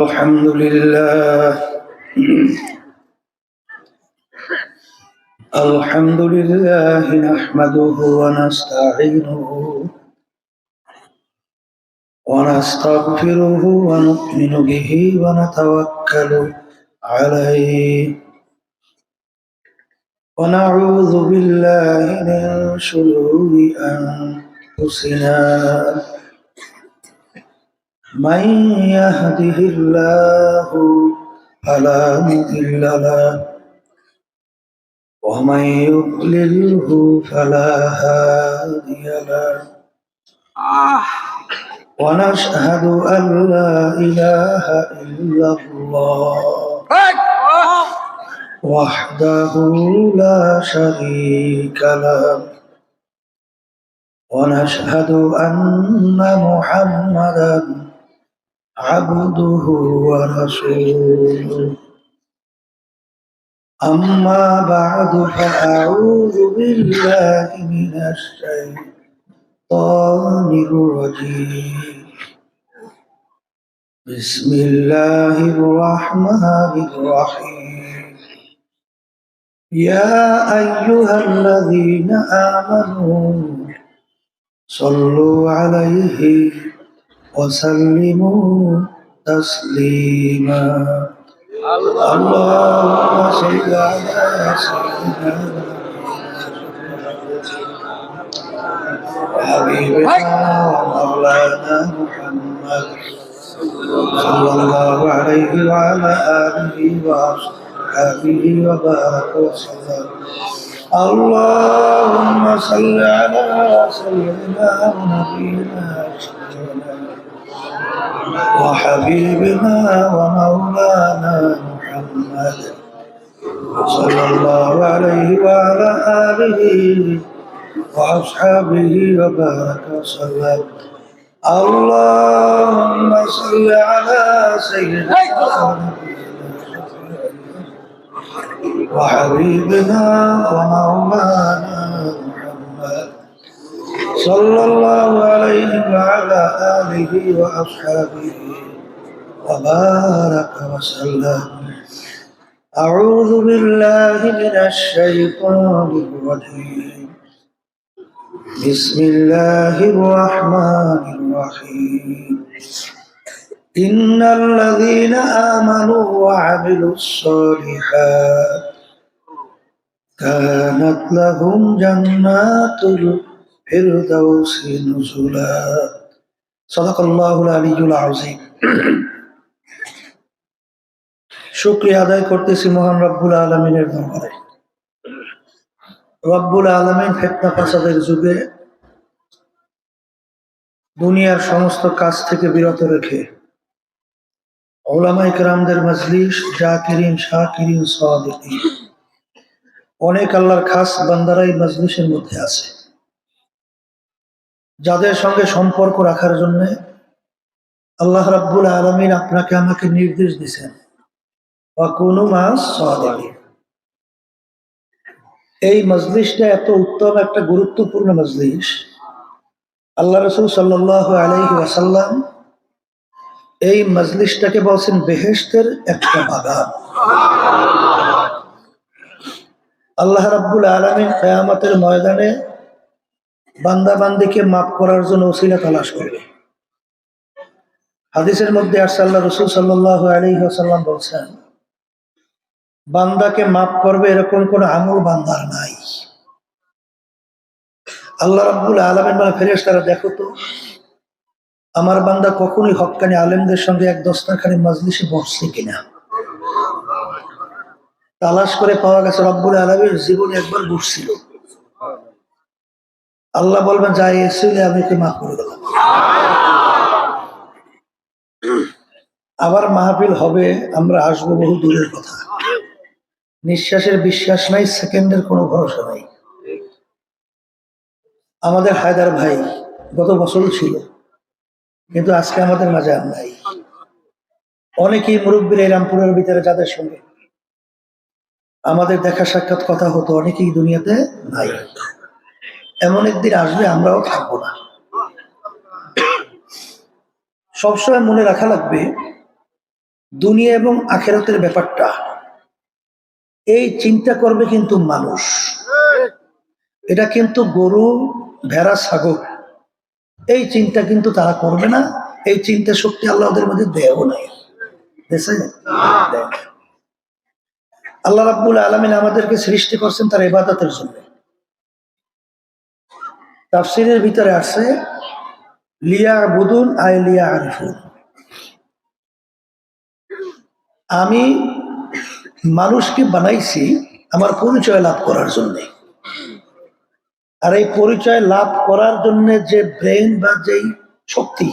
الحمد لله الحمد لله نحمده ونستعينه ونستغفره ونؤمن به ونتوكل عليه ونعوذ بالله من شرور أنفسنا من يهده الله فلا مضل له ومن يضلله فلا هادي له ونشهد أن لا إله إلا الله وحده لا شريك له ونشهد أن محمدا عبده ورسوله أما بعد فأعوذ بالله من الشيطان الرجيم بسم الله الرحمن الرحيم يا أيها الذين آمنوا صلوا عليه وسلموا تسليما اللهم صل على سيدنا حبيبنا ومولانا محمد صلى الله عليه وعلى آله وأصحابه وبارك وسلم اللهم صل على سيدنا ونبينا وحبيبنا ومولانا محمد صلى الله عليه وعلى آله وأصحابه وبارك وسلم اللهم صل على سيدنا وحبيبنا ومولانا محمد صلى الله عليه وعلى آله وأصحابه وبارك وسلم أعوذ بالله من الشيطان الرجيم بسم الله الرحمن الرحيم إن الذين آمنوا وعملوا الصالحات كانت لهم جنات الفردوس نزلا صدق الله العلي العظيم শুকরিয়া আদায় করতেছি মহান রব্বুল আলামিনের দরবারে। রব্বুল আলামিন ফিতনা ফাসাদের যুগে দুনিয়ার সমস্ত কাজ থেকে বিরত রেখে উলামায়ে কেরামদের মজলিস জাকিরিন শাকিরিন সাদিকিন অনেক আল্লাহর খাস বান্দারাই মজলিসের মধ্যে আছে, যাদের সঙ্গে সম্পর্ক রাখার জন্য আল্লাহ রাব্বুল আলামিন আপনাকে আমাকে নির্দেশ দিয়েছেন ওয়াকুনু মাস সাদিকিন। এই মজলিসটা এত উত্তম একটা গুরুত্বপূর্ণ মজলিস, আল্লাহ রাসূল সাল্লাল্লাহু আলাইহি ওয়াসাল্লাম এই মজলিসটাকে বলছেন বেহেশতের একটা বাগান। আল্লাহ রাব্বুল আলামিন কিয়ামতের ময়দানে বান্দা বান্দিকে মাফ করার জন্য ওসিলা তালাশ করবে। হাদিসের মধ্যে আসছে আল্লাহ রাসূল সাল্লাল্লাহু আলাইহি ওয়াসাল্লাম বলছেন, বান্দাকে মাফ করবে এরকম কোন আমল বান্দার নাই। আল্লাহ রাব্বুল আলামিন বলে, ফেরেশতারা দেখো তো আমার বান্দা কখনোই হক্কানি আলেমদের সঙ্গে এক দস্তারখানি মজলিসে বসছে কিনা। তালাশ করে পাওয়া গেছে রব্বুল আলামিন জীবনে একবার বসছিল। আল্লাহ বলবেন, যাই এসেছিলে আমি ওকে মাফ করে দিলাম। আবার মাহফিল হবে, আমরা আসবো, বহু দূরের কথা। নিঃশ্বাসের বিশ্বাস নাই, সেকেন্ডের কোনো ভরসা নাই। আমাদের হায়দার ভাই গত বছর ছিল, কিন্তু আজকে আমাদের মাঝে আর নাই। অনেকেই মুরব্বীর এই রামপুরের ভিতরে যাদের সঙ্গে আমাদের দেখা সাক্ষাৎ কথা হতো, অনেকেই দুনিয়াতে নাই। এমন একদিন আসবে আমরাও থাকবো না। সবসময় মনে রাখা লাগবে দুনিয়া এবং আখেরাতের ব্যাপারটা এই চিন্তা করবে কিন্তু মানুষ, এটা কিন্তু গরু, ভেড়া, ছাগল এই চিন্তা কিন্তু তারা করবে না। এই চিন্তা শক্তি আল্লাহ ওদের মধ্যে দেয়ও নাই, আল্লাহ রাব্বুল আলামিন আমাদেরকে সৃষ্টি করছেন তার ইবাদতের জন্য। তাফসীরের ভিতরে আছে লিয়াবুদুন আই লিয়ারিফুন, আমি মানুষকে বানাইছি আমার পরিচয় লাভ করার জন্য। আর এই পরিচয় লাভ করার জন্য যে ব্রেন বা যেই শক্তি,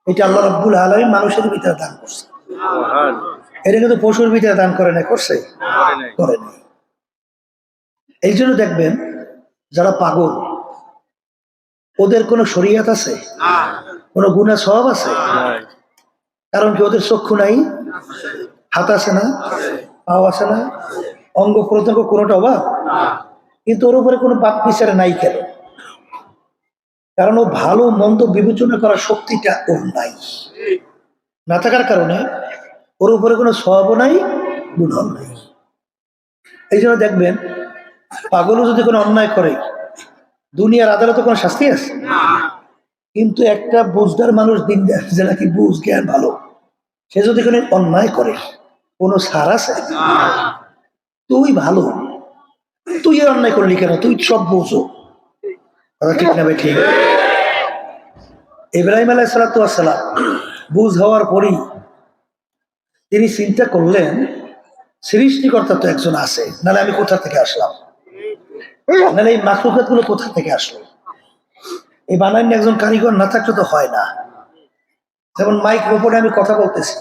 এটা আল্লাহ রাব্বুল আলামিন মানুষের ভিতরে দান করছে। এটা কিন্তু পশুর ভিতরে দান করে না, করছে? করে নাই। এই জন্য দেখবেন যারা পাগল, ওদের কোনো শরীয়ত আছে? কোনো গুনাহ সওয়াব আছে? কারণ কি ওদের চক্ষু নাই, হাত আছে না, পাও আছে না, অঙ্গ প্রত্যঙ্গ কোনোটা অভাব, কিন্তু ওর উপরে কোনো পাপ বিচার নাই। কেন? কারণ ও ভালো মন্দ বিবেচনা করার শক্তিটা ওর নাই। না থাকার কারণে ওর উপরে কোনো সওয়াবও নাই, গুনাহও নাই। এই জন্য দেখবেন পাগলও যদি কোনো অন্যায় করে, দুনিয়ার আদালতে কোনো শাস্তি আছে? কিন্তু একটা বুঝদার মানুষ, দিন যে নাকি বুঝ জ্ঞান ভালো, সে যদি কোনো অন্যায় করে, কোনো ছাড় আছে? তুই ভালো, তুই এর অন্যায় করলি কেন? তুই সব বুঝো, ঠিক না ভাই? ঠিক। ইব্রাহিম আলাইহিস সালাম বুঝ হওয়ার পরই তিনি চিন্তা করলেন সৃষ্টিকর্তা তো একজন আছে, নাহলে আমি কোথা থেকে আসলাম, নাহলে এই মাখলুকাত গুলো কোথা থেকে আসলো, এই বানাইনি একজন কারিগর না থাকলে তো হয় না। যেমন মাইক্রোফোনে আমি কথা বলতেছি,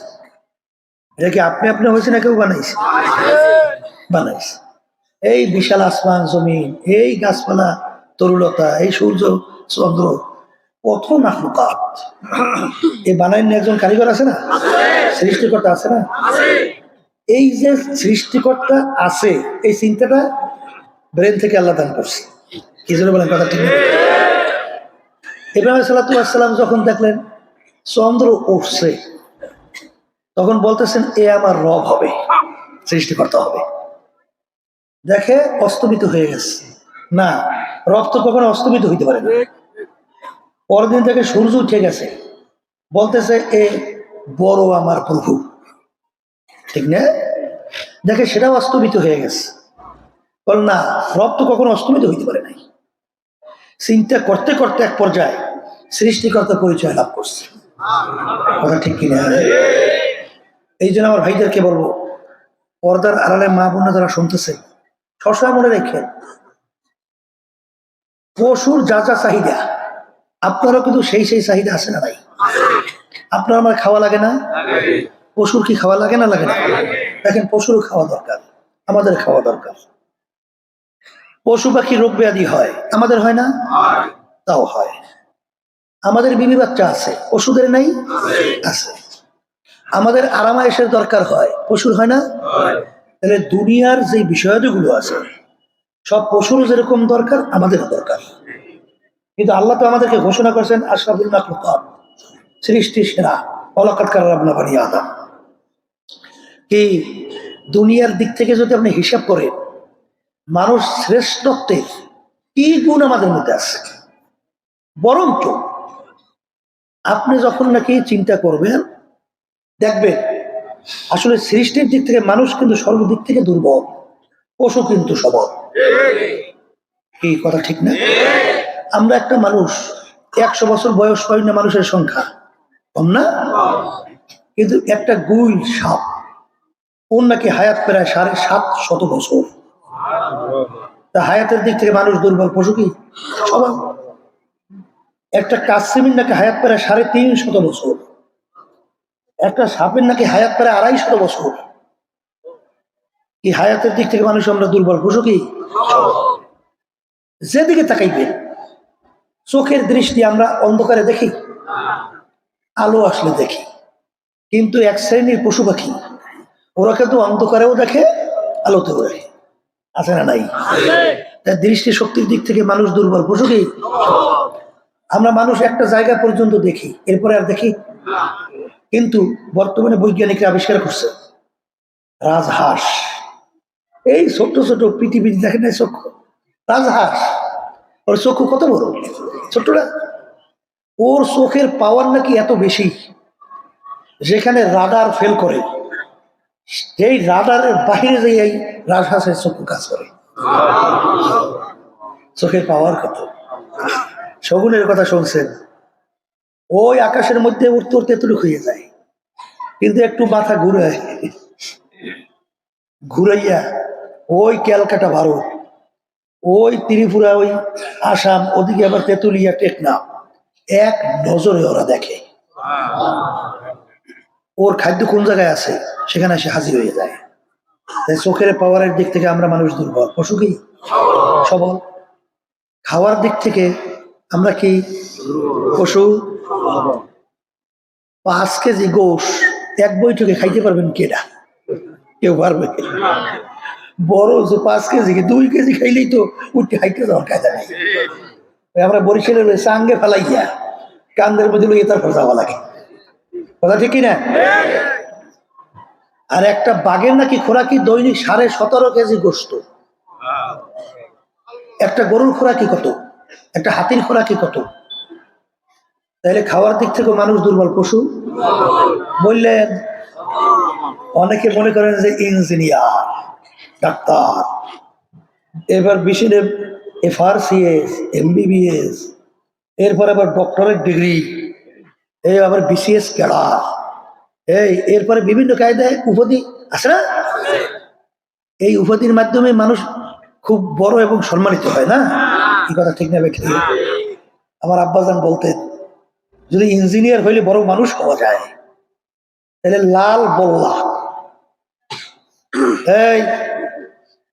এটা কি আপনি আপনি হয়েছে না কেউ বানাইছে? বানাইছে। এই বিশাল আসমান জমিন, এই গাছপালা, তরুলতা, এই সূর্য চন্দ্র, কত মাখলুকাত, এই বানাইনি একজন কারিগর আছে না? সৃষ্টিকর্তা আছে না? এই যে সৃষ্টিকর্তা আছে, এই চিন্তাটা ব্রেন থেকে আল্লাহ দান করছে। কি জন্য বলেন কথা ঠিক? ইব্রাহিম সাল্লাল্লাহু সাল্লাম যখন দেখলেন চন্দ্র উঠছে, তখন বলতেছেন এ আমার রব হবে, সৃষ্টিকর্তা হবে। দেখে অস্তমিত হয়ে গেছে। না, রব তো কখনো অস্তমিত হইতে পারে না। পরদিন থেকে সূর্য উঠে গেছে, বলতেছে এ বড় আমার প্রভু, ঠিক না? দেখে সেটাও অস্তমিত হয়ে গেছে। বল না, রব তো কখনো অস্তমিত হইতে পারে নাই। চিন্তা করতে করতে এক পর্যায়ে সৃষ্টিকর্তা পরিচয় লাভ করছে। কথা ঠিক কিনা? এই জন্য আমার ভাইদেরকে বলবো, পর্দার আড়ালে মা বোনা যারা শুনতেছে, সবসময় মনে রেখেন, পশুর যা যা চাহিদা আপনারও কিন্তু সেই সেই চাহিদা আছে না নাই? আপনার আমার খাওয়া লাগে না? পশুর কি খাওয়া লাগে না? লাগে না? দেখেন পশুরও খাওয়া দরকার, আমাদের খাওয়া দরকার। পশু পাখি রোগ ব্যাধি হয়, আমাদের হয় না? তাও হয়। আমাদের বিবি বাচ্চা আছে, পশুদের নাই? আছে। আমাদের আরামায়েশের দরকার হয়, পশুর হয় না? তাহলে দুনিয়ার যে বিষয়গুলো আছে সব পশুরও যেরকম দরকার, আমাদেরও দরকার। কিন্তু আল্লাহ তো আমাদেরকে ঘোষণা করেছেন আশরাফুল মাখলুকাত, সৃষ্টি সেরা, ওয়ালাকাদ কাররামনা বানি আদম। কি দুনিয়ার দিক থেকে যদি আপনি হিসাব করেন, মানুষ শ্রেষ্ঠত্বের কি গুণ আমাদের মধ্যে আছে? বরঞ্চ আপনি যখন নাকি চিন্তা করবেন, দেখবেন আসলে সৃষ্টির দিক থেকে মানুষ কিন্তু সর্বদিক থেকে দুর্বল, পশু কিন্তু সবল। কি কথা ঠিক না? আমরা একটা মানুষ 100 বছর বয়স পাই না, মানুষের সংখ্যা কম না? কিন্তু একটা গুইল সাপ, ওর নাকি হায়াত প্রায় 750 বছর। তা হায়াতের দিক থেকে মানুষ দুর্বল, পশু কি সবল? একটা কাসিমির নাকি হায়াত প্রায় 350 বছর, একটা সাপের নাকি হায়াত প্রায় 250 বছর। কি হায়াতের দিক থেকে মানুষ আমরা দুর্বল, পশু কি? যেদিকে তাকাইবে চোখের দৃষ্টি আমরা অন্ধকারে দেখি, আলো আসলে দেখি, কিন্তু এক শ্রেণীর পশু পাখি ওরা কিন্তু অন্ধকারেও দেখে, আলোতেও দেখে, আছে না নাই? তার দৃষ্টি শক্তির দিক থেকে মানুষ দুর্বল, পশু কি? আমরা মানুষ একটা জায়গা পর্যন্ত দেখি, এরপরে আর দেখি? কিন্তু বর্তমানে বৈজ্ঞানিকরা আবিষ্কার করছে রাজহাঁস, এই ছোট্ট ছোট পৃথিবীতে দেখেন না চক্ষু, রাজহাঁস ওর চক্ষু কত বড়, ছোট্টরা, ওর চোখের পাওয়ার নাকি এত বেশি, যেখানে রাডার ফেল করে এই রাডারের বাহিরে যে এই রাজহাঁসের চক্ষু কাজ করে। চোখের পাওয়ার কত! শগুনের কথা শুনছেন, ওই আকাশের মধ্যে উঠতে উঠতে এতটুকু হয়ে যায়, কিন্তু একটু মাথা ঘুরাইয়া ওই ক্যালকাটা ভারত, ওই ত্রিপুরা, ওই আসাম, ওদিকে আবার তেঁতুলিয়া, টেকনাফ, এক নজরে ওরা দেখে ওর খাদ্য কোন জায়গায় আছে, সেখানে এসে হাজির হয়ে যায়। তাই চোখের পাওয়ারের দিক থেকে আমরা মানুষ দুর্বল, পশু কি সবল। খাওয়ার দিক থেকে আমরা কি পশু। 5 কেজি গোশ এক বৈঠকে খাইতে পারবেন কেডা? কেউ পারবে? বড় যে 5 কেজি, 2 কেজি খাইলেই তো উঠে হাইতে যাওয়ার কায়দা নাই। আমরা বরিশালের চাঙ্গে ফেলাইয়া কান্দের মধ্যে লইয়ে তারপর যাওয়া লাগে, কথা ঠিক কিনা? আর একটা বাঘের নাকি খোরাকি দৈনিক 17.5 কেজি গোস্ত। একটা গরুর খোরাকি কত, একটা হাতির খোরাকি কত? তাহলে খাওয়ার দিক থেকে মানুষ দুর্বল, পশু বললেন। অনেকে মনে করেন যে ইঞ্জিনিয়ার, ডাক্তার, এবার বিশেষ FRCS, MBBS, এরপর আবার ডক্টরেট ডিগ্রি, এই আবার BCS ক্যাডার, এরপরে বিভিন্ন কায়দায় উপাধি আছে না? এই উপাধির মাধ্যমে মানুষ খুব বড় এবং সম্মানিত হয় না? এই কথা ঠিক না বেঠিক? আমার আব্বাজান বলতেন, যদি ইঞ্জিনিয়ার হইলে বড় মানুষ হওয়া যায়, তাহলে লাল বল্লা,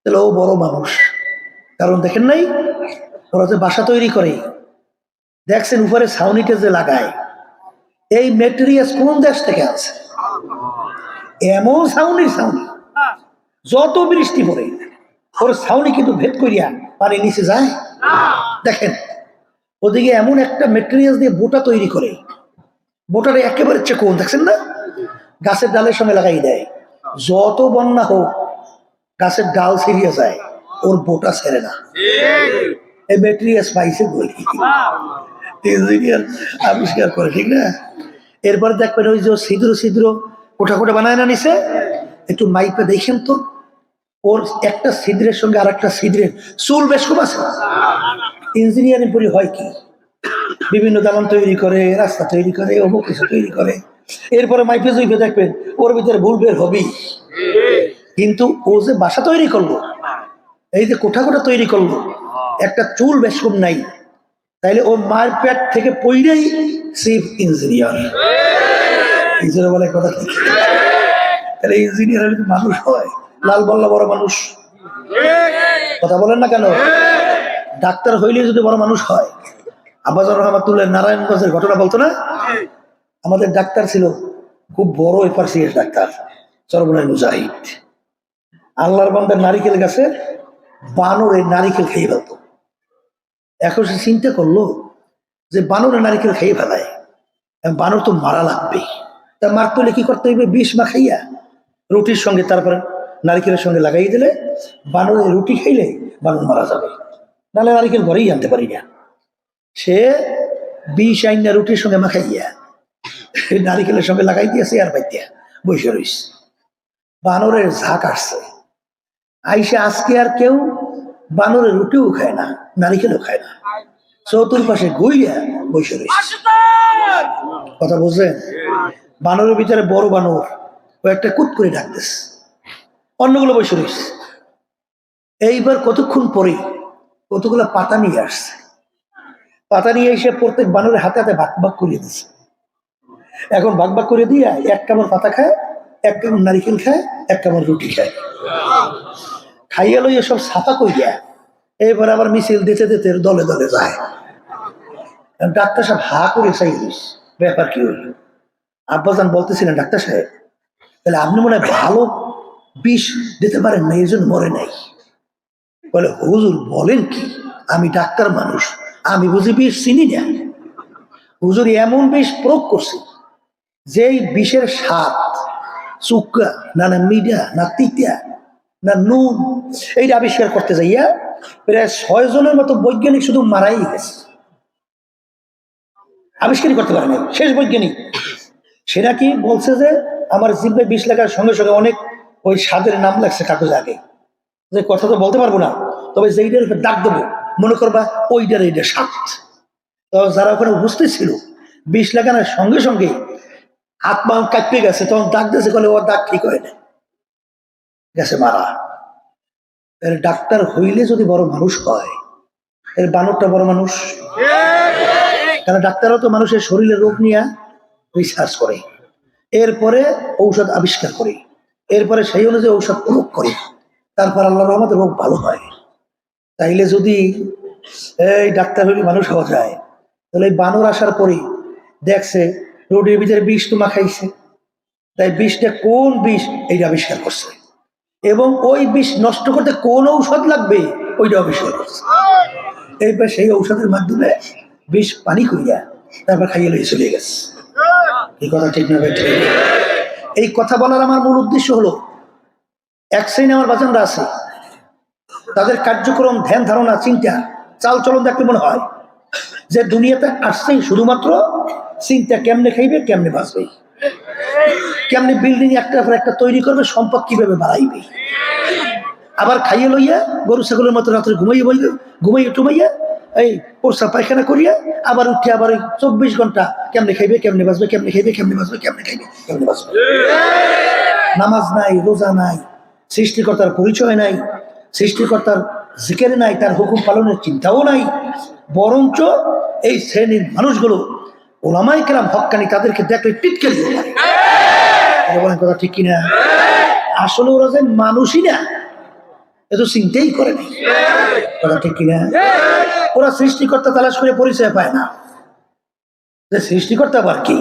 তাহলে ও বড় মানুষ। কারণ দেখেন নাই, ওরা যে বাসা তৈরি করে, দেখছেন উপরে ছাউনিতে যে লাগায়, এই মেটেরিয়াল কোন দেশ থেকে আছে? এমন ছাউনি, যত বৃষ্টি পড়ে ওর ছাউনি কিন্তু ভেদ করিয়া পানি নিচে যায়। দেখেন ওদিকে এমন একটা মেটেরিয়াল দিয়ে বোটা তৈরি করে, বোটারে একেবারে চেকন, দেখছেন না? গাছের ডালের সঙ্গে লাগাই দেয়, যত বন্যা হোক গাছের ডাল ছিঁড়িয়ে যায়, ওর বোটা ছেড়ে না। এই মেটেরিয়াল পাইছে বই, ইঞ্জিনিয়ার আবিষ্কার করে, ঠিক না? এরপরে দেখবেন ওই যে ছিদ্র ছিদ্র কোঠা কোঠা বানায় না নিছে, একটু মাইপে দেখেন তো, ওর একটা ছিদ্রের সঙ্গে আর একটা ছিদ্রের চুল বেশ কম আছে। ইঞ্জিনিয়ারিং পড়ি হয় কি, বিভিন্ন দালান তৈরি করে, রাস্তা তৈরি করে, অমুক কিছু তৈরি করে, এরপরে মাইপে জুইপে দেখবেন ওর ভিতরে ভুল বের হবেই। কিন্তু ও যে বাসা তৈরি করলো, এই যে কোঠা কোঠা তৈরি করলো, একটা চুল বেশ কম নাই, তাইলে ও মায়ের পেট থেকে পইরেই চিফ ইঞ্জিনিয়ার। ইঞ্জিনিয়ার বলে কথা কি? তাহলে ইঞ্জিনিয়ার মানুষ হয়, লাল বল্লা বড় মানুষ, কথা বলেন না কেন? ডাক্তার হইলে যদি বড় মানুষ হয়, আব্বাজান রহমাতুল্লাহ নারায়ণগঞ্জের ঘটনা বলতো না? আমাদের ডাক্তার ছিল খুব বড় FRCS ডাক্তার, চরমনাই মুজাহিদ। আল্লাহর বান্দার নারিকেল গাছে বানরের নারিকেল খেয়ে ফেলতো। এখন সে চিন্তা করলো যে বানরের নারিকেল খেয়ে ফেলায়, বানর তো মারা লাগবে, তা মারতে হলে কি করতে হইবে? বিষ মাখাইয়া রুটির সঙ্গে তারপরে নারিকেলের সঙ্গে লাগাই দিলে বানরের রুটি খাইলে বানর মারা যাবে, নাহলে নারিকেল ঘরেই আনতে পারি না। সে বিষ আইনা রুটির সঙ্গে মাখাইয়া নারিকেলের সঙ্গে লাগাই দিয়েছে, আর বাইতিয়া বসে রইছে। বানরের ঝাঁক আসছে, আইসা আজকে আর কেউ বানরের রুটিও খায় না, নারিকেলও খায় না, চতুর্পাশে ঘুইয়া বসে রয়েছে। কথা বুঝলেন? বানরের ভিতরে বড় বানর ও একটা কুত করে ডাকতেছে, অন্যগুলো বসে রয়েছে। এইবার কতক্ষণ পরে কতগুলো পাতা নিয়ে আসছে, পাতা নিয়ে এসে প্রত্যেক বানরের হাতে হাতে ভাগ ভাগ করিয়ে দিচ্ছে। এখন ভাগ ভাগ করে দিয়ে এক কামড় পাতা খায়, এক কামড় নারিকেল খায়, এক কামড় রুটি খায়, খাইয়া লইয়া সব ছাপা করিয়া এবার আবার মিছিল দিতে দিতে দলে দলে যায়। ডাক্তার সাহেব হা করে চাইলিস, ব্যাপার কি হইল? আব্বাজান বলতেছিলেন, ডাক্তার সাহেব তাহলে আপনি মনে হয় ভালো বিষ দিতে পারেন না, এই জন্য মরে নাই। বলে, হুজুর বলেন কি? আমি ডাক্তার মানুষ, আমি বুঝি বিষ চিনি না। হুজুর এমন বিষ প্রয়োগ করছি যেই বিষের স্বাদ চুক্কা না না মিডা না তিতা না নুন এইটা আবিষ্কার করতে যাইয়া প্রায় 6 জনের মতো বৈজ্ঞানিক শুধু মারাই গেছে, আবিষ্কারই করতে পারে না শেষ বৈজ্ঞানিক। সেটা কি বলছে যে আমার জিব্বায় বিষ লাগার সঙ্গে সঙ্গে অনেক ওই স্বাদের নাম লাগছে কাগজ আগে, যে কথা তো বলতে পারবো না, তবে যেইটার উপর দাগ দেবো মনে করবা ওইটার এইটা স্বাদ। তো যারা ওখানে উপস্থিত ছিল বিষ লাগানোর সঙ্গে সঙ্গে হাত পা কাঁপতে গেছে, তখন দাগ দিয়েছে, বলে ওর দাগ ঠিক হয় না, গেছে মারা। এর ডাক্তার হইলে যদি বড় মানুষ হয়, এর বানরটা বড় মানুষ। কারণ ডাক্তারও তো মানুষের শরীরের রোগ নিয়ে রিসার্চ করে, এরপরে ঔষধ আবিষ্কার করে, এরপরে সেই অনুযায়ী ঔষধ প্রয়োগ করে, তারপর আল্লাহর রহমতে রোগ ভালো হয়। তাইলে যদি এই ডাক্তার হইলে মানুষ হওয়া যায়, তাহলে এই বানর আসার পরে দেখছে রোডের ভিতরে বিষ তোমা খাইছে, তাই বিষটা কোন বিষ এইটা আবিষ্কার করছে, এবং ওই বিষ নষ্ট করতে কোন ঔষধ লাগবে ওইটা আবিষ্কার করছে। এইবার সেই ঔষধের মাধ্যমে বিষ পানি করিয়া তারপর খাইয়ে লইয়ে চলে গেছে। এই কথা ঠিক না? ঠিক। এই কথা বলার আমার মূল উদ্দেশ্য হলো, এক শ্রেণী আমার বাজানরা আছে, তাদের কার্যক্রম, ধ্যান ধারণা, চিন্তা, চাল চলন দেখলে মনে হয় যে দুনিয়াতে আসছেই শুধুমাত্র চিন্তা কেমনে খাইবে, কেমনে বাঁচবে, কেমনে বিল্ডিং একটার পর একটা তৈরি করবে, সম্পদ কিভাবে বাড়াইবে, আবার খাইয়ে লইয়া গরু ছাগলের মতো রাত্রে ঘুমাইয়ে টুমাইয়া এই প্রস্রাব পায়খানা করিয়া আবার উঠে আবার 24 ঘন্টা কেমনে খাইবে, কেমনে বাঁচবে, কেমনে খাইবে, কেমনে বাঁচবে, কেমনে খাইবে, কেমনে বাঁচবে। নামাজ নাই, রোজা নাই, সৃষ্টিকর্তার পরিচয় নাই, সৃষ্টিকর্তার জিকির নাই, তার হুকুম পালনের চিন্তাও নাই। বরঞ্চ এই শ্রেণীর মানুষগুলো ওলামায়ে কেরাম হক্কানি, তাদেরকে দেখলে টিটকে দিতে পারে। বলেন কথা ঠিক কিনা? আসলে ওরা যে মানুষই না এত চিন্তাই করে নাই। কথা ঠিক কিনা? ওরা সৃষ্টিকর্তা তালাশ করে পরিচয় পায় না, যে সৃষ্টিকর্তা আবার কি।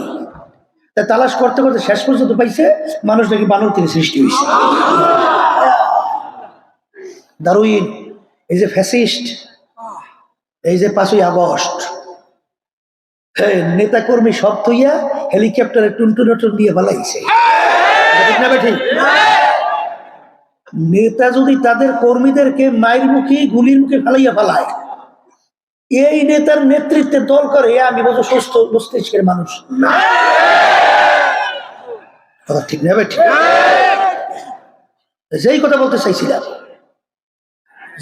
তালাশ করতে করতে শেষ পর্যন্ত পাইছে মানুষ নাকি বানর থেকে সৃষ্টি হয়েছে। দারুইন, এই যে ফ্যাসিস্ট, এই যে 5ই আগস্ট, নেতা কর্মী সব থইয়া হেলিকপ্টারে টুনটুন দিয়ে পালাইছে। নেতা যদি তাদের কর্মীদেরকে মায়ের মুখে, গুলির মুখে ফেলাইয়া ফেলায়, এই নেতার নেতৃত্বে দল করে, আমি বলবো সুস্থ মস্তিষ্কের মানুষ না। কথা ঠিক না? ঠিক। যেই কথা বলতে চাইছিলাম,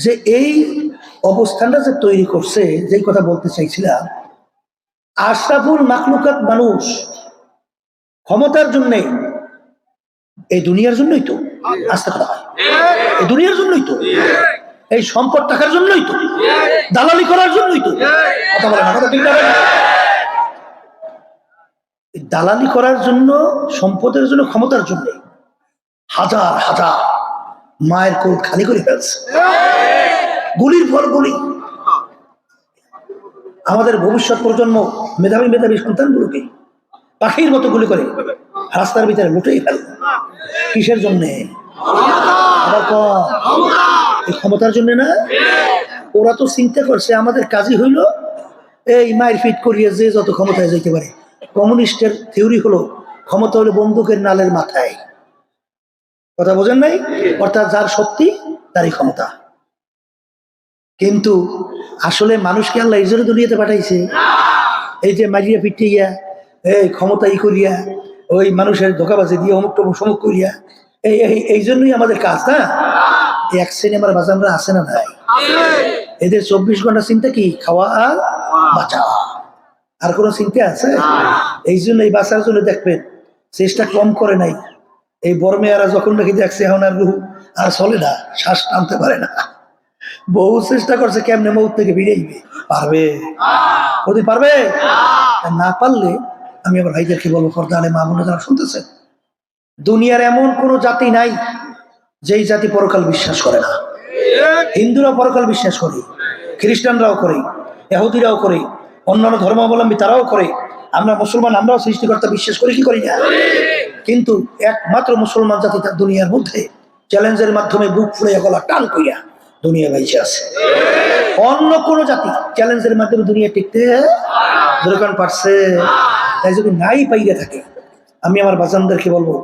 যে এই অবস্থানটা যে তৈরি করছে, যেই কথা বলতে চাইছিলাম, আশরাফুল মাখলুকাত মানুষ ক্ষমতার জন্যে, এই দুনিয়ার জন্যই তো আস্থা করা হয়, এই দুনিয়ার জন্যই তো, এই সম্পদ টাকার জন্যই তো, দালালি করার জন্যই তো। কথা বলে না? কথা ঠিক না? দালালি করার জন্য, সম্পদের জন্য, ক্ষমতার জন্য হাজার হাজার মায়ের কোল খালি করে ফেলছে, গুলির পর গুলি। আমাদের ভবিষ্যৎ প্রজন্ম মেধাবী মেধাবী সন্তানগুলোকে পাখির মতো গুলি করে রাস্তার ভিতরে লুটেই ফেল। কিসের জন্যে? এই ক্ষমতার জন্য না। ওরা তো চিন্তা করছে আমাদের কাজই হইল এই মায়ের ফিট করিয়ে যে যত ক্ষমতায় যেতে পারে। কমিউনিস্টের থিওরি হলো ক্ষমতা হলো বন্দুকের নালের মাথায়। কথা বোঝেন নাই? অর্থাৎ যার শক্তি তারই ক্ষমতা। কিন্তু আসলে মানুষকে আল্লাহ এই জন্য দুনিয়াতে পাঠাইছে, এই যে মারিয়া পিটিয়া, এই ক্ষমতা ই করিয়া, ওই মানুষের ধোকাবাজি দিয়ে অমুক টমুক সমুক করিয়া, এই জন্যই আমাদের কাজ না। এক শ্রেণী আমার বাজানরা আছে না নাই? এদের 24 ঘন্টা চিন্তা কি? খাওয়া আর বাঁচা, আর কোনো চিন্তা আছে? এই জন্য এই বাঁচার জন্য দেখবেন চেষ্টা কম করে নাই। এই বর্মেয়ারা যখন নাকি দেখছে এখন আর রুহু আর চলে না, শ্বাস টানতে পারে না, বহু চেষ্টা করছে কেমনে মৌত থেকে বেরিয়ে পারবে, যদি পারবে না পারলে আমি আমার ভাইদেরকে বলবো, পর্দালে মা বোনেরা যারা শুনতেছেন, দুনিয়ার এমন কোন জাতি নাই যেই জাতি পরকাল বিশ্বাস করে না। হিন্দুরা পরকাল বিশ্বাস করে, খ্রিস্টানরাও করে, ইহুদিরাও করে, অন্যান্য ধর্মাবলম্বী তারাও করে। আমরা মুসলমান, আমরাও সৃষ্টিকর্তা বিশ্বাস করি কি করি না? কিন্তু একমাত্র মুসলমান জাতি তার দুনিয়ার মধ্যে চ্যালেঞ্জের মাধ্যমে বুক ফুলে গলা টান কইয়া দুনিয়া বাইচে আছে। অন্য কোন জাতি চ্যালেঞ্জের মাধ্যমে দুনিয়া টিকতে দরকার পারছে। তাই যদি নাই পাইয়া থাকে, আমি আমার বাজানদেরকে বলবো,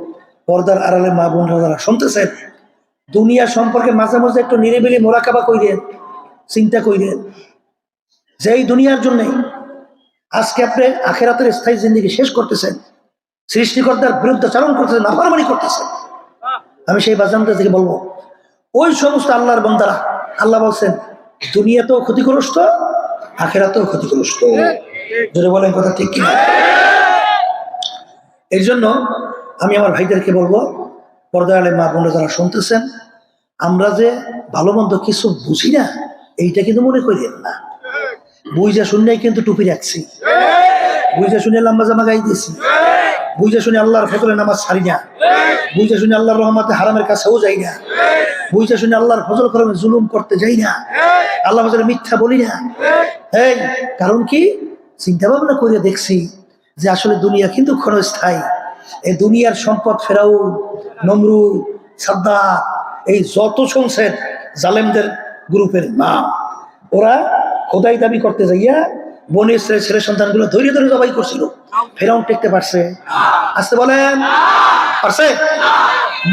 পর্দার আড়ালে মা বোনরা যারা শুনতেছেন, দুনিয়া সম্পর্কে মাঝে মাঝে একটু নিরিবিলি মোরাকাবা কইরেন, চিন্তা কইরেন যে এই দুনিয়ার জন্যে আজকে আপনি আখেরাতের স্থায়ী জিন্দেগি শেষ করতেছেন, সৃষ্টিকর্তার বিরুদ্ধে চারণ করতেছেন, নাফরমানি করতেছেন। আমি সেই বাজানদের থেকে বলবো, ওই সমস্ত আল্লাহর বান্দারা, আল্লাহ বলছেন দুনিয়াতেও ক্ষতিগ্রস্ত, আখেরাতেও ক্ষতিগ্রস্ত। যদি বলেন কথা ঠিক কিনা? এই জন্য আমি আমার ভাইদেরকে বলবো, পর্দার আলে মা বোনরা যারা শুনতেছেন, আমরা যে ভালো মন্দ কিছু বুঝি না এইটা কিন্তু মনে করিয়েন না। বুঝা শুনে কিন্তু টুপি রাখছি, বুঝা শুনে লম্বা জামা গাই দিয়েছি, বুঝা শুনে আল্লাহর ফজলে নামাজ ছাড়ি না, বুঝা শুনে আল্লাহর রহমতে হারামের কাছেও যাই না, বুঝা শুনে আল্লাহর ফজল করমে জুলুম করতে যাই না, আল্লাহ ফজলে মিথ্যা বলি না। এই কারণ কি, চিন্তা ভাবনা করে দেখছি যে আসলে দুনিয়া কিন্তু ক্ষণস্থায়ী। এই দুনিয়ার সম্পদ ফেরাউন, নমরুদ, সাদ্দাত, এই যত শুনছেন জালেমদের গ্রুপের নাম, ওরা খোদাই দাবি করতে যাইয়া বনে ইসরায়েলের ছেলে সন্তানগুলো ধৈর্য ধরে জবাই করছিল। ফেরাউন টেকতে পারছে? আসতে বলেন, পারছে?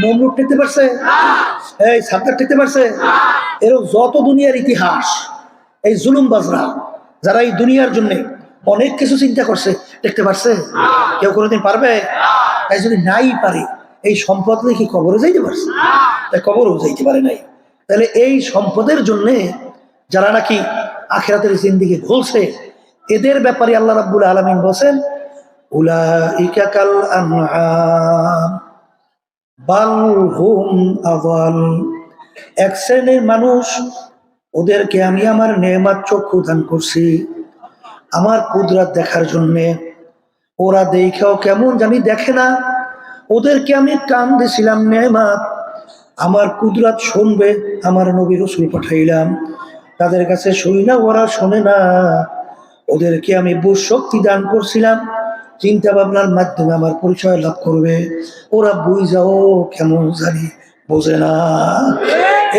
নমরুদ টেকতে পারছে? এই সাদ্দাত টেকতে পারছে? এরকম যত দুনিয়ার ইতিহাস, এই জুলুমবাজরা যারা এই দুনিয়ার জন্য অনেক কিছু চিন্তা করছে, দেখতে পারছে? কেউ কোনোদিন পারবে? তাই যদি নাই পারে, এই সম্পদ নিয়ে কি কবরে যাইতে পারছে? তাই কবরও যাইতে পারে নাই। তাহলে এই সম্পদের জন্য যারা নাকি আখিরাতের জিন্দেগি ভুলছে, এদের ব্যাপারে আল্লাহ রাব্বুল আলামিন বলেন, উলাইকা কাল আনআম বাল হুম আযাল। এক শ্রেণীর মানুষ, ওদেরকে আমি আমার নেয়ামত চক্ষু দান করছি আমার কুদরত দেখার জন্যে, ওরা দেখেও কেমন জানি দেখে না। ওদেরকে আমি কান দিছিলাম নেয়ামত, আমার কুদরত শুনবে, আমার নবী রাসূল পাঠাইলাম, তাদের কাছে শুনি না, ওরা শোনে না। ওদেরকে আমি বুঝ শক্তি দান করছিলাম, চিন্তা ভাবনার মাধ্যমে আমার পরিচয় লাভ করবে, ওরা বুঝাও কেমন জানি বোঝে না।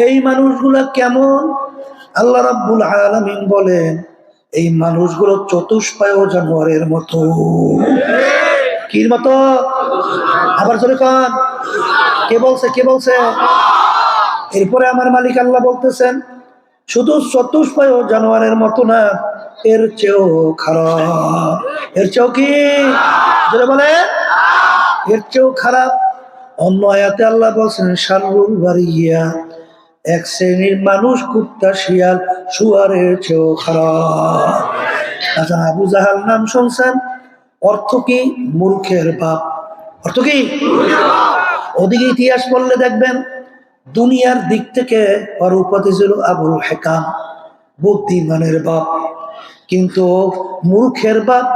এই মানুষগুলা কেমন? আল্লাহ রাব্বুল আলামিন বলেন, এই মানুষগুলো চতুষ্পায় জানোয়ারের মতো। কির মতো? আবার জোরে কন, কে বলছে? কে বলছে? এরপরে আমার মালিক আল্লাহ বলতেছেন, শুধু চতুষ্পায় জানোয়ারের মতো না, এর চেয়েও খারাপ। এর চেয়েও কি? জোরে বলে, এর চেয়েও খারাপ। অন্য আয়াতে আল্লাহ বলছেন, শাররুল বারিয়া, এক শ্রেণীর মানুষ কুত্তা, শিয়াল, শুয়ারের চেয়েও খারাপ। আচ্ছা, আবু জাহাল নাম শুনছেন? অর্থ কি? মূর্খের বাপ। অর্থ কি? ওদিকে ইতিহাস পড়লে দেখবেন দুনিয়ার দিক থেকে ওর উপাধি ছিল আবুল হেকাম, বুদ্ধিমানের বাপ। কিন্তু মূর্খের বাপ,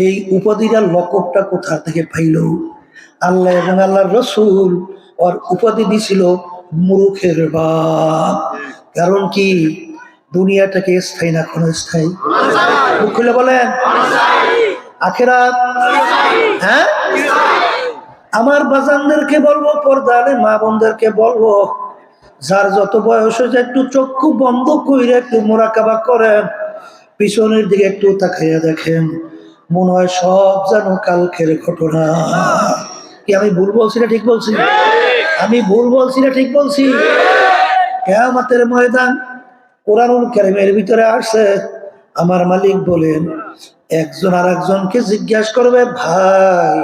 এই উপাধিটা লকবটা কোথা থেকে পাইল? আল্লাহ এবং আল্লাহর রাসূল ওর উপাধি দিছিল মূর্খের বাপ। কারণ কি? দুনিয়াটাকে স্থায়ী না ক্ষণস্থায়ী? মুখ খুলে বলেন, আখিরাত? হ্যাঁ, আমার বাজানদেরকে বলবো, পর্দারে মা বোনদেরকে বলবো, যার যত বয়স হয়েছে একটু চক্ষু বন্ধ করে একটু মোরাকাবা করেন, পিছনের দিকে একটু তাকাইয়া দেখেন, মনে হয় সব যেন কালকের ঘটনা। কি আমি ভুল বলছি না ঠিক বলছি? আমি ভুল বলছি না ঠিক বলছি? কিয়ামতের ময়দান কোরআনুল কারীমের ভিতরে আসছে, আমার মালিক বলেন, একজন আর একজনকে জিজ্ঞাসা করবে, ভাই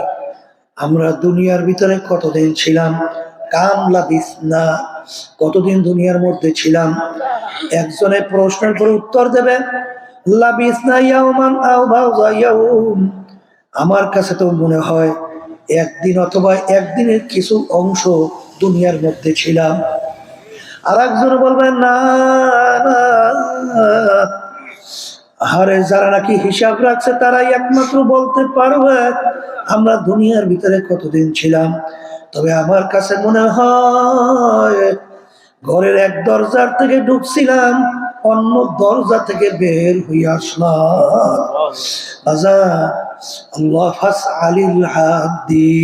আমরা দুনিয়ার ভিতরে কতদিন ছিলাম? কামলা বিসনা, কতদিন দুনিয়ার মধ্যে ছিলাম? একজনের প্রশ্নের পরে উত্তর দেবে, লাবিসনা ইয়াওমান আও বা'যা ইয়াওম, আমার কাছে তো মনে হয় একদিন অথবা একদিনের কিছু অংশ দুনিয়ার মধ্যে ছিলাম। আর একজন বলবে, না না, আরে যারা নাকি হিসাব রাখছে তারাই একমাত্র বলতে পারবে আমরা দুনিয়ার ভিতরে কতদিন ছিলাম। তবে আমার কাছে মনে হয় ঘরের এক দরজার থেকে ঢুকছিলাম, অন্য দরজা থেকে বের হয়ে আসলাম। আল্লাহ ফাসআলিল হাদি,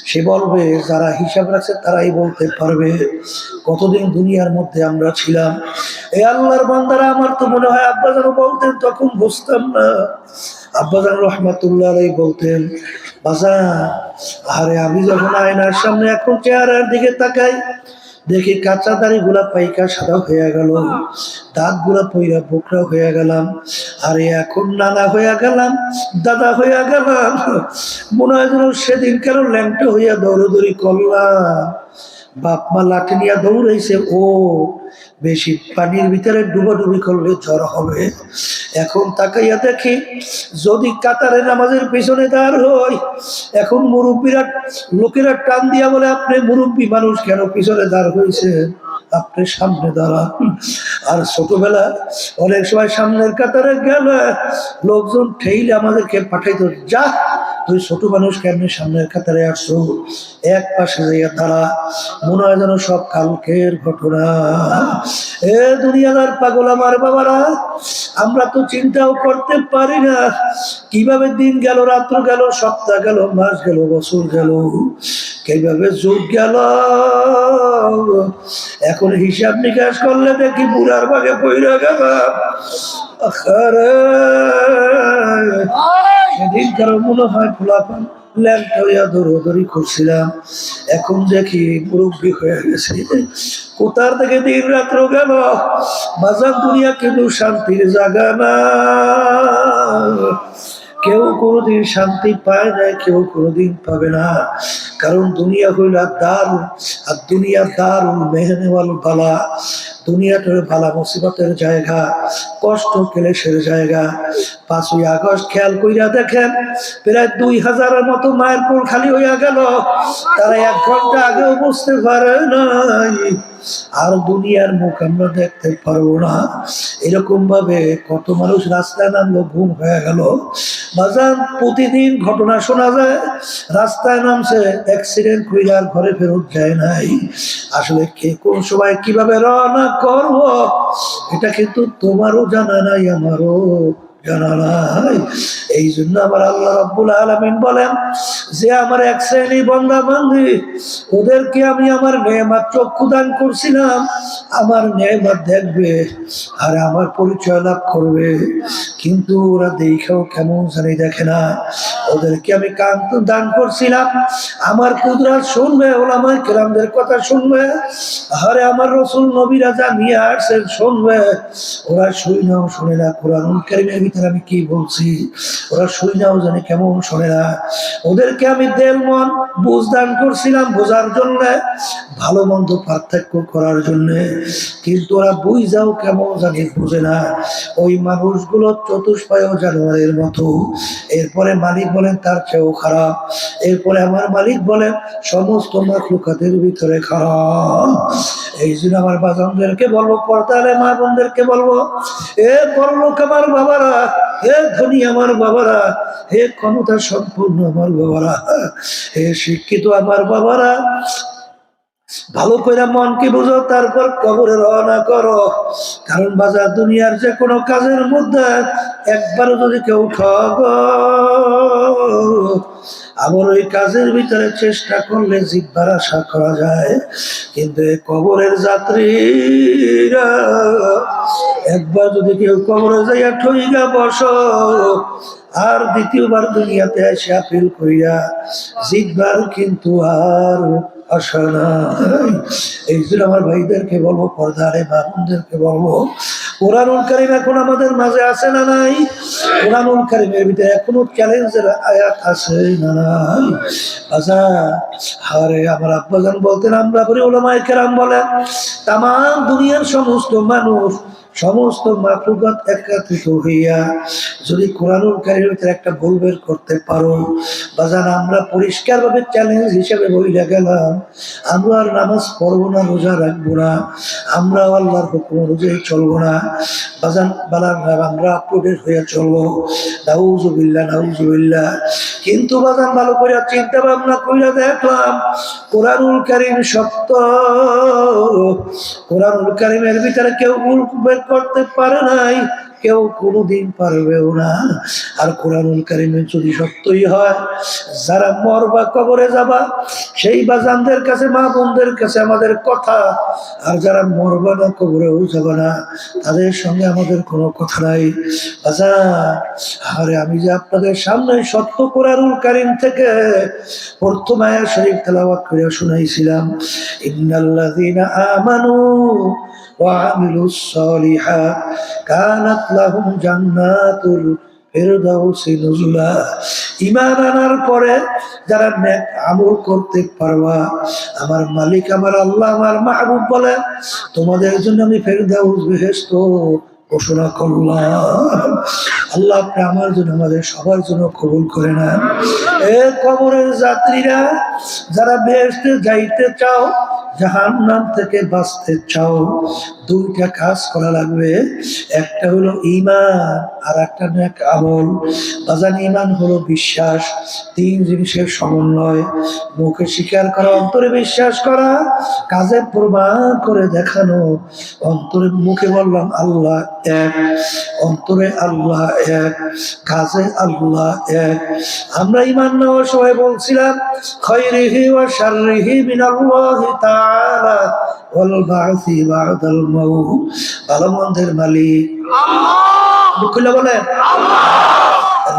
সে বলবে যারা হিসাব রাখছে তারাই বলতে পারবে কতদিন দুনিয়ার মধ্যে আমরা ছিলাম। এই আল্লাহর বান্দারা, আমার তো মনে হয় আব্বাজান বলতেন, তখন বুঝতাম না। আব্বাজান রহমাতুল্লাহ আলাইহি বলতেন, বাজান, আরে আমি যখন আয়নার সামনে এখন চেহারার দিকে তাকাই, দেখি কাঁচা দাড়ি গুলা পাইকা সাদা হয়ে গেল, দাঁত গুলা পইরা বোকরা হয়ে গেলাম, আরে এখন নানা হইয়া গেলাম, দাদা হইয়া গেলাম। মনে হয় যেন সেদিন কেন ল্যাংটা হইয়া দৌড়দৌড়ি করলাম, বাপ মা লাঠি নিয়ে দৌড়াইছে, ও বেশি পানির ভিতরে ডুবাডুবি করলে জ্বর হবে। এখন তাকাইয়া দেখি যদি কাতারে নামাজের পিছনে দাঁড় হই, এখন মুরব্বীরা লোকেরা টান দিয়া বলে, আপনি মুরব্বী মানুষ কেন পিছনে দাঁড় হয়েছে, আপনি সামনে দাঁড়ান। আর ছোটবেলা অনেক সময় সামনের কাতারে গেলে লোকজন ঠেইলে আমাদেরকে পাঠাইতো, যা তুই ছোট মানুষ কেমনি সামনের কাতারে আসছো, এক পাশে যাইয়া দাঁড়া। মনে হয় যেন সব কালকের ঘটনা। এ দুনিয়াদার পাগল আমার বাবারা, আমরা তো চিন্তাও করতে পারি না কিভাবে দিন গেল, রাত্র গেল, সপ্তাহ গেল, মাস গেল, বছর গেল, কিভাবে যুগ গেল। এখন হিসাব নিকাশ করলে দেখি বুড়ার ভাগে পইরা গেল। সেদিন কারো মনে হয় ফুলাফান ল্যাংটা হইয়া দৌড়দৌড়ি করছিলাম, এখন দেখি মুরব্বী হয়ে গেছে। কোথার থেকে দিন রাত্র গেল। বাজার দুনিয়া কিন্তু শান্তির জায়গা না। কেউ কোনোদিন শান্তি পায় না, কেউ কোনোদিন পাবে না। কারণ দুনিয়া হইল দারুন, আর দুনিয়া দারুন মেহনেওয়াল বালা। দুনিয়াটা বালা মুসিবতের জায়গা, কষ্ট ক্লেশের জায়গা। 5ই আগস্ট খেয়াল কইরা দেখেন, প্রায় 2000-এর মতো মায়ের কোল খালি হইয়া গেল, তারা 1 ঘন্টা আগেও বুঝতে পারে নাই। আর দুনিয়ার মুখ আমরা দেখতে পারবো না। এরকম ভাবে কত মানুষ রাস্তায় নামলো, ঘুম হয়ে গেল। বাজার প্রতিদিন ঘটনা শোনা যায়, রাস্তায় নামছে, অ্যাক্সিডেন্ট কইরা আর ঘরে ফেরত যায় নাই। আসলে কে কোন সময় কিভাবে রওনা করবো এটা কিন্তু তোমারও জানা নাই, আমারও জানা নাই। এই জন্য আমার আল্লাহ রাব্বুল আলামিন বলেন যে আমার এক শ্রেণী বান্দা বান্দি, ওদেরকে আমি আমার নেয়ামত চক্ষু দান করছিলাম, আমার নেয়ামত দেখবে আর আমার পরিচয় লাভ করবে, কিন্তু ওরা দেখাও কেমন জানি দেখে না। ওদেরকে আমি কান দান করছিলাম, আমার কুদরত শুনবে, ওলামায়ে কেরামদের কথা শুনবে, আরে আমার রাসূল নবীরা যা নিয়ে আসছেন শুনবে। ওরা শুইনাও শুনে না কোরআনুল কারীমের ভিতরে আমি কি বলছি, ওরা শুইনাও জানে কেমন শোনে না। ওদেরকে আমি দেল মন বুঝ দান করছিলাম বোঝার জন্য, ভালো মন্দ পার্থক্য করার জন্য, কিন্তু ওরা বুঝাও কেমন জানি বুঝে না। ওই মানুষগুলো চতুষ্পায় জানোয়ারের মতো। এরপরে মালিক বলেন তার চেয়েও খারাপ। এরপরে আমার মালিক বলেন সমস্ত মাখলুকাতের ভিতরে খারাপ। এই জন্য আমার বাজানদেরকে বলবো, পর্দারে মা বোনদেরকে বলবো, এ বড়লোক আমার বাবারা, হে ধনী আমার বাবারা, হে ক্ষমতা সম্পূর্ণ আমার বাবারা, হে শিক্ষিত আমার বাবারা, ভালো করে মনকে বুঝো, তারপর কবরে রওনা করো। কারণ বাজার দুনিয়ার যে কোনো কাজের মধ্যে একবারও যদি কেউ ঠগ, আবার ওই কাজের ভিতরে চেষ্টা করলে জিহ্বার আশা করা যায়, কিন্তু কবরের যাত্রীরা একবার যদি কেউ কবরে যাইয়া ঠইগা বসো, আর দ্বিতীয়বার দুনিয়াতে এসে আপিল কইরা জিতবার কিন্তু আর আশা নাই। এই জন্য আমার ভাইদেরকে বলবো, পর্দারে মা বোনদেরকে বলবো, কোরআনুল কারীম এখন আমাদের মাঝে আছে না নাই? কোরআনুল কারীমের ভিতরে এখনো চ্যালেঞ্জের আয়াত আছে না নাই? আচ্ছা, আরে আমার আব্বাজান বলতেন, আমরা বলি উলামায়ে কেরাম বলেন, তামাম দুনিয়ার সমস্ত মানুষ, সমস্ত মাখলুকাত একত্রিত হইয়া যদি কোরআনুল কারীমের ভিতরে একটা ভুল বের করতে পারো, বাজান আমরা পরিষ্কারভাবে চ্যালেঞ্জ হিসেবে বইলা গেলাম, আমরা আর নামাজ পড়বো না, রোজা রাখবো না, আমরা আল্লাহর হুকুম অনুযায়ী চলবো না, বাজান বালান আমরা আপডেট হয়ে চলবো। নাউজুবিল্লাহ, নাউজুবিল্লাহ। কিন্তু বাজান ভালো করে চিন্তা ভাবনা কইরা দেখলাম, কোরআনুল কারীম সত্য, কোরআনুল কারীমের ভিতরে কেউ ভুল বের করতে পারে নাই, কেউ কোনোদিন পারবেও না। আর কোরআনুল কারীমে যদি সত্যই হয়, যারা মরবা কবরে যাবা সেই বাজানদের কাছে মা বোনদের কাছে আমাদের কথা, আর যারা মরবা না কবরেও যাবা না তাদের সঙ্গে আমাদের কোনো কথা নাই। বাজান, আরে আমি যে আপনাদের সামনে সত্য কোরআনুল কারীম থেকে প্রথম আয়াত শরীফ তেলাওয়াত করে শুনাইছিলাম, ইন্নাল্লাযীনা আমানু ওয়া আমিলুস সলিহাত কানাত লাহুম জান্নাতুল ফিরদাউসি নুজুলা। ঈমান আনার পরে যারা নেক আমল করতে পারবা, আমার মালিক আমার আল্লাহ আমার মাহবুব বলে তোমাদের জন্য আমি ফেরদাউস বেহেশত ঘোষণা করলাম। আল্লাহ আপনি আমার জন্য আমাদের সবার জন্য কবুল করে নেন। এ কবরের যাত্রীরা, যারা বেহেশতে যাইতে চাও, জাহান্নাম থেকে বাঁচতে চাও, দুইটা কাজ করা লাগবে। একটা হলো ঈমান আর একটা নেক আমল। বাজান, ঈমান হলো বিশ্বাস, তিন জিনিসের সমন্বয়। মুখে স্বীকার করা, অন্তরে বিশ্বাস করা, কাজে প্রমাণ করে দেখানো। অন্তরে মুখে বললাম আল্লাহ এক, অন্তরে আল্লাহ এক, কাজে আল্লাহ এক। আমরা ঈমান নেওয়ার সময় বলছিলাম খায়রিহি ওয়া শাররিহি মিনাল্লাহি তাআলা ওয়াল বা'সি বা'দাল মাউত। ভালো মন্দের মালিক আল্লাহ। খুলে বলেন আল্লাহ।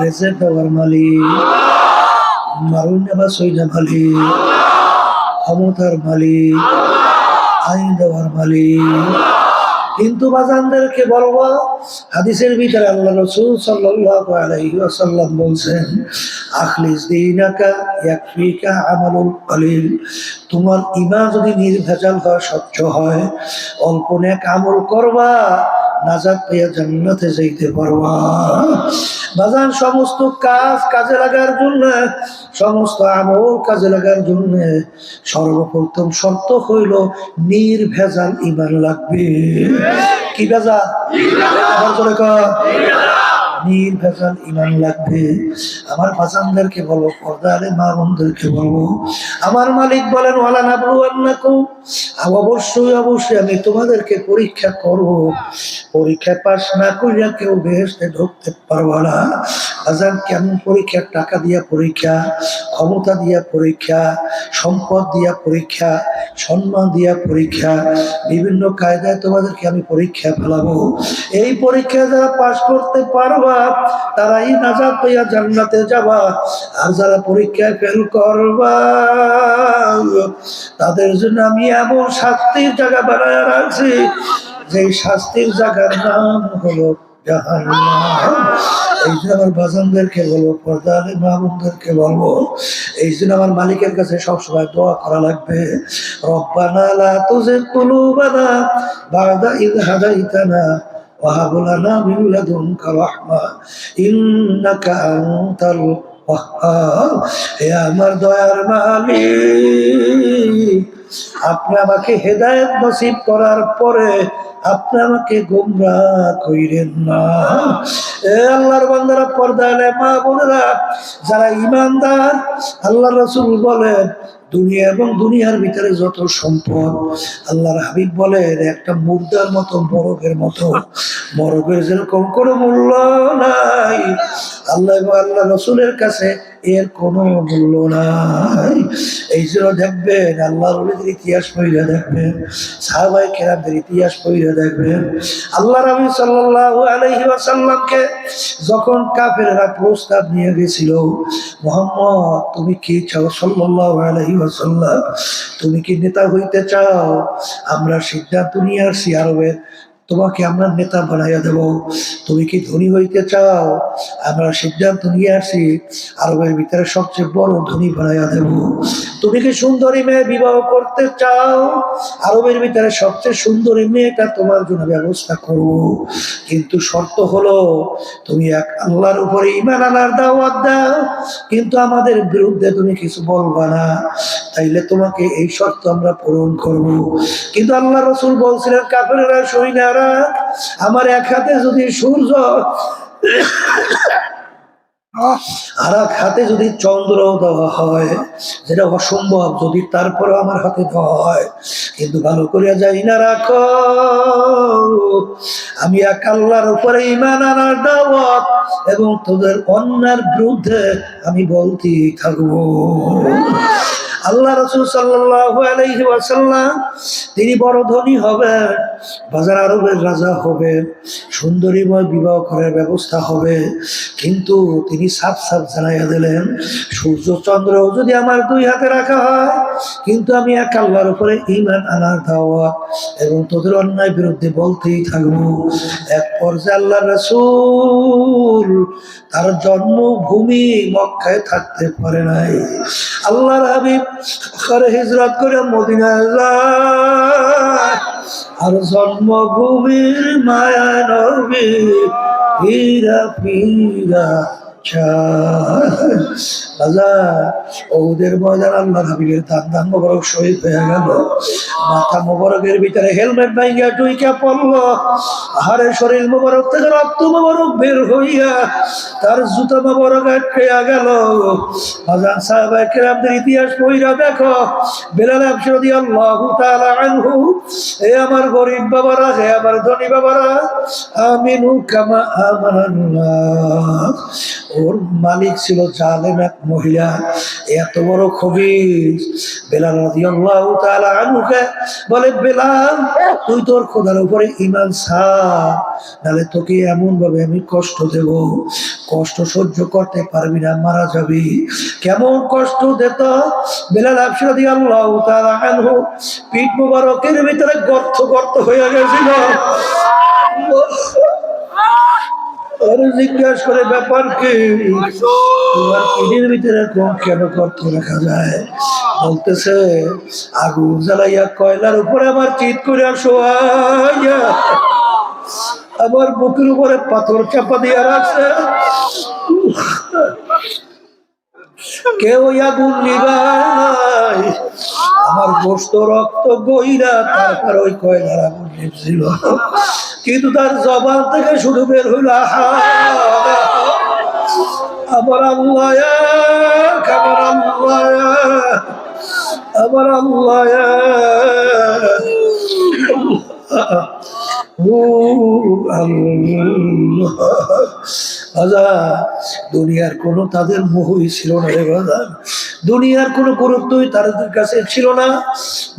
রিজিক দেওয়ার মালিক আল্লাহ। মারুন না বাসইনা মালিক আল্লাহ। ক্ষমতার মালিক আল্লাহ। আইন দেওয়ার মালিক আল্লাহ। কিন্তু বাজানদেরকে বলবো, হাদিসের ভিতরে আল্লাহ রাসূল সাল্লাল্লাহু আলাইহি ওয়াসাল্লাম বলছেন, আখলিস দীনাকা ইয়াকফিকা আমালুল কলিল। তোমার ঈমান যদি নির্ভেজাল হয়, স্বচ্ছ হয়, অল্প নেক আমল করবা, নাজাত পেয়ে জান্নাতে যাইতে পারবা। বাজান, সমস্ত কাজ কাজে লাগার জন্য, সমস্ত আমল কাজে লাগার জন্য সর্বপ্রথম শর্ত হইল নির্ভেজাল ঈমান লাগবে। কি ভেজাল? নির্ভেজাল ঈমান লাগবে। আমার বাজানদেরকে বলবো, পর্দারে মা বোনদেরকে বলবো, আমার মালিক বলেন ওয়ালা নাবলুওয়ান্নাকুম, অবশ্যই অবশ্যই আমি তোমাদেরকে পরীক্ষা করব। পরীক্ষা পাস না করিয়া কেউ বেহেশতে ঢুকতে পারবা না। বাজান, কেমন পরীক্ষা? টাকা দিয়া পরীক্ষা, ক্ষমতা দিয়া পরীক্ষা, সম্পদ দিয়া পরীক্ষা, সম্মান দিয়া পরীক্ষা, বিভিন্ন কায়দায় তোমাদেরকে আমি পরীক্ষা ফেলাবো। এই পরীক্ষা যারা পাস করতে পারবা তারাই নাজাত পেয়ে জান্নাতে যাবা। আর যারা পরীক্ষায় ফেল করবা তাদের জন্য আমি এমন শাস্তির জায়গা বানায় রাখছি, যে শাস্তির জায়গার নাম হলো জাহান্নাম। এই জন্য আমার বাজানদেরকে বলবো, পর্দারে মা বোনদেরকে বলবো, এই জন্য আমার মালিকের কাছে সবসময় দোয়া করা লাগবে, রব্বানা লা তুযিগ কুলুবানা বা'দা ইয হাদাইতানা ওয়া হাব লানা মিন লাদুনকা রাহমা ইন্নাকা আনতাল ওয়াহ্হাব। হে আমার দয়ার মালিক, আপনি আমাকে হেদায়েত নসিব করার পরে আপনি আমাকে গোমরাহ কইরেন না। এ আল্লাহর বান্দারা, পর্দায় মা বোনেরা, যারা ঈমানদার, আল্লাহ রাসূল বলেন দুনিয়া এবং দুনিয়ার ভিতরে যত সম্পদ, আল্লাহর হাবিব বলেন একটা মুর্দার মতো, মরগের মতো। মরগের যেরকম কোনো মূল্য নাই, আল্লাহ এবং আল্লাহ রাসূলের কাছে এর কোনো মূল্য নাই। এই জন্য দেখবেন আল্লাহর ওলিদের ইতিহাস পড়ে দেখবেন, সাহাবায়ে কেরামদের ইতিহাস পড়ে দেখবেন, আল্লাহ নবী সাল্লাল্লাহু আলাইহি ওয়াসাল্লামকে যখন কাফেররা প্রস্তাব নিয়ে গেছিল, মুহাম্মদ তুমি কি চাও সাল্লাল্লাহু আলাইহি ওয়াসাল্লাম, তুমি কি নেতা হইতে চাও? আমরা সিদ্ধান্ত নিয়ে আসছি আরবের, তোমাকে আমরা নেতা বানাইয়া দেব। তুমি কি ধনী হইতে চাও? আমরা সিদ্ধান্ত নিয়ে আসি আরবের ভিতরে সবচেয়ে বড় ধনী বানাইয়া দেব। তুমি কি সুন্দরী মেয়ে বিবাহ করতে চাও? আরবের ভিতরে সবচেয়ে সুন্দরী মেয়েটা তোমার জন্য ব্যবস্থা করব, কিন্তু শর্ত হলো তুমি এক আল্লাহর উপরে ঈমান আনার দাওয়াত দাও, কিন্তু আমাদের বিরুদ্ধে তুমি কিছু বলবা না, তাইলে তোমাকে এই শর্ত আমরা পূরণ করব। কিন্তু আল্লাহ রাসূল বলছিলেন, কাফেররা সৈন্যরা, আমার এক হাতে যদি সূর্য আর এক হাতে যদি চন্দ্র দেওয়া হয়, যেটা অসম্ভব, যদি তারপরে আমার হাতে দেওয়া হয়, কিন্তু ভালো করিয়া যাই না রাখো, আমি এক আল্লাহর উপরে ঈমান আনার দাওয়াত এবং তোদের অন্যার বিরুদ্ধে আমি বলতেই থাকবো। আল্লাহ রাসূল সাল্লাল্লাহু আলাইহি ওয়াসাল্লাম তিনি বড় ধনী হবেন, বাজার আরবের রাজা হবেন, সুন্দরীময় বিবাহ করার ব্যবস্থা হবে, কিন্তু তিনি সাফ সাফ জানাইয়া দিলেন, সূর্য চন্দ্র যদি আমার দুই হাতে রাখা হয়, কিন্তু আমি এক আল্লাহর উপরে ঈমান আনার দাওয়াত এবং তোদের অন্যায় বিরুদ্ধে বলতেই থাকবো। এক পর্যায়ে আল্লাহ রাসূল তার জন্মভূমি মক্কায় থাকতে পারে নাই, আল্লাহর হাবিব করে হিজরত করে মদিনায় যায়, আর জন্মভূমির মায়া নবী ফিরা ফিরা ওদের ময়দান আল্লাহ হাবিবের দান মোবারক শহীদ হয়ে গেল, মাথা মোবারকের ভিতরে হেলমেট ভাইয়া টুইকা পড়লো, হারে শরীর মোবারক থেকে রক্ত মোবারক বের হইয়া তার জুতা মোবারক আটকে গেল। বাজান সাহাবায়ে কেরামদের ইতিহাস পড়িয়া দেখো, বেলাল রাদিয়াল্লাহু তাআলা আনহু, এ আমার গরিব বাবারা, হে আমার ধনী বাবারা, আমিনু কামা আমানাল্লাহ। ওর মালিক ছিল জালেম এক মহিলা, এত বড় খবীস। বেলাল রাদিয়াল্লাহু তাআলা আনহুকে বলে, বেলাল তুই তোর খোদার উপরে ঈমান ছাড়, নাহলে তোকে এমন ভাবে আমি কষ্ট দেব, কষ্ট সহ্য করতে পারবি না, মারা যাবি। কেমন কষ্ট দিত বেলাল রাদিয়াল্লাহু তাআলা আনহু, পিঠ মোবারকের ভিতরে গর্ত গর্ত হয়ে গেছিল। জিজ্ঞাসা করে, ব্যাপার কি, তোমার পিঠের ভিতরে কেন গর্ত রাখা যায়? বলতেছে, আগুন জ্বালাইয়া কয়লার উপরে আমার চিৎ করে শোয়াইয়া আমার বুকের উপরে পাথর চাপা দিয়া রাখছে, কেউ আগুন নিবাই, আমার গোশত রক্ত গইরা তারপর ওই কয়লার আগুন নিভছিল, কিন্তু তার জবান থেকে শুধু বের হইল আমার আল্লাহ, আমার আল্লাহ, আমার আল্লাহ। দুনিয়ার কোনো তাদের মোহই ছিল না রে বাজান, দুনিয়ার কোনো গুরুত্বই তাদের কাছে ছিল না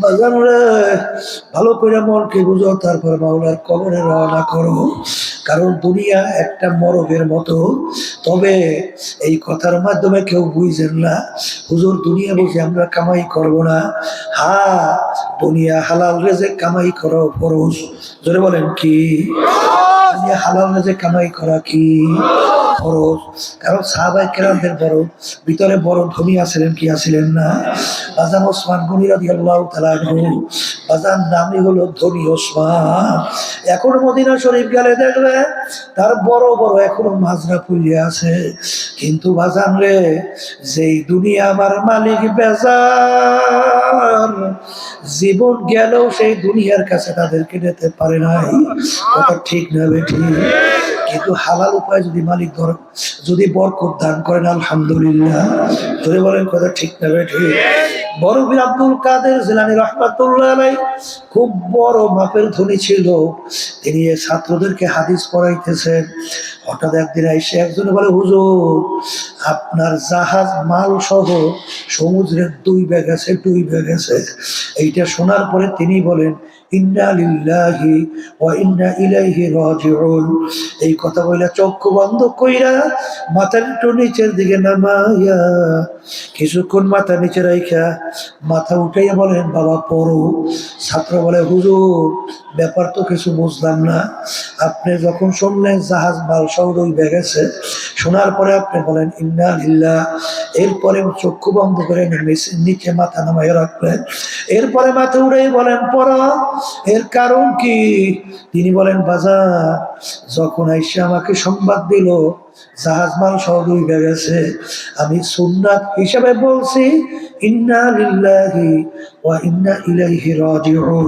বাজান রে। ভালো করে মনকে বুঝো, তারপর মাওলার কবরে রওনা করো, কারণ দুনিয়া একটা মরগের মতো। তবে এই কথার মাধ্যমে কেউ বুঝেন না, হুজুর দুনিয়া বুঝে আমরা কামাই করব না। হ্যাঁ, দুনিয়া হালাল রেজেক কামাই করা ফরজ। জোরে বলেন কি? দুনিয়া হালাল রেজেক কামাই করা কি ফরজ? কারণ সাহাবায়ে কেরামদের বড় ভিতরে বড় ধনী আছিলেন কি আছিলেন না? বাজান ওসমান গনি রাদিয়াল্লাহু তাআলা আনহু, বাজান নামই হলো ধনী ওসমান। এখন মদিনা শরীফ গেলে দেখবে তার বড় বড় এখনো মাজরা পুড়িয়ে আছে, কিন্তু বাজান রে, যেই দুনিয়া আমার মালিক বেজার, জীবন গেলেও সেই দুনিয়ার কাছে তাদেরকে নিতে পারে নাই। কথা ঠিক না বেঠিক? কিন্তু হালাল উপায় যদি মালিক যদি বরকত দান করেন, আলহামদুলিল্লাহ। যদি বলেন কথা ঠিক না বেঠিক? বড় পীর আব্দুল কাদের জিলানী রাহমাতুল্লাহ আলাইহি খুব বড় মাপের ধনী ছিল। তিনি ছাত্রদেরকে হাদিস পড়াইতেছেন। হঠাৎ একদিন এসে একজন বলে, হুজুর আপনার জাহাজ মাল সহ সমুদ্রের ডুইবে গেছে। এইটা শোনার পরে তিনি বলেন, ইন্না লিল্লাহি ওয়া ইন্না ইলাইহি রাজিউন। এই কথা বলে চক্ষু বন্ধ কইরা মাথার একটু নিচের দিকে নামাইয়া কিছুক্ষণ মাথা নিচে রাইখা মাথা উঠাইয়া বলেন, বাবা পড়ো। ছাত্র বলে, হুজুর ব্যাপার তো কিছু বুঝলাম না, আপনি যখন শুনলেন জাহাজ মাল সহ ডুইবে গেছে, শোনার পরে আপনি বলেন ইন্না লিল্লাহ, এরপরে চক্ষু বন্ধ করে নিচে মাথা নামাইয়া রাখলেন, এরপরে মাথা উড়াই বলেন পড়া। এর কারণ কি? তিনি বলেন, বাজার যখন আইসা আমাকে সংবাদ দিল জাহাজ মাল সহ ডুইবে গেছে, আমি সুন্নাত হিসাবে বলছি ইন্না লিল্লাহি ওয়া ইন্না ইলাইহি রাজিউন।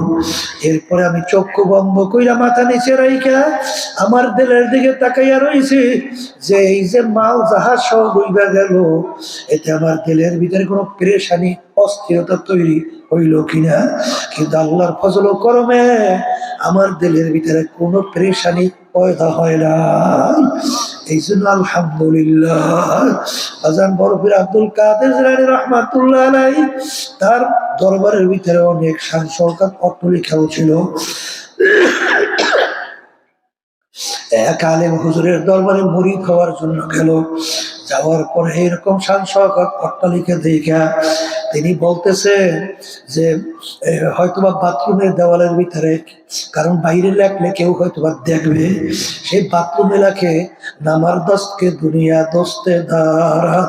এরপরে আমি চক্ষু বন্ধ কইরা মাথা নিচে রাইখা আমার দিলের দিকে তাকাইয়া রইছি যে এই যে মাল জাহাজ সব ডুইবা গেল, এতে আমার দিলের ভিতরে কোনো পেরেশানি অস্থিরতা তৈরি হইল কিনা। কিন্তু আল্লাহর ফজল ও করমে আমার দিলের ভিতরে কোনো পেরেশানি পয়দা হয় না। এই জন্য আলহামদুলিল্লাহ। আজান বরফির আব্দুল কাদের জিলানী রাহমাতুল্লাহ আলাইহি, তার দরবারের ভিতরে অনেক শান শওকত অট্টালিকাও ছিল। এক আলেম হুজুরের দরবারে মুরিদ হওয়ার জন্য গেল। যাওয়ার পরে এরকম শান শওকত অট্টালিকা দেখা তিনি বলতেছে যে হয়তোবা বাথরুমের দেওয়ালের ভিতরে, কারণ বাইরে লেখলে কেউ হয়তোবা দেখবে, সেই বাথরুমে লেখে নামার দস্তকে দুনিয়া দোস্তে দারা।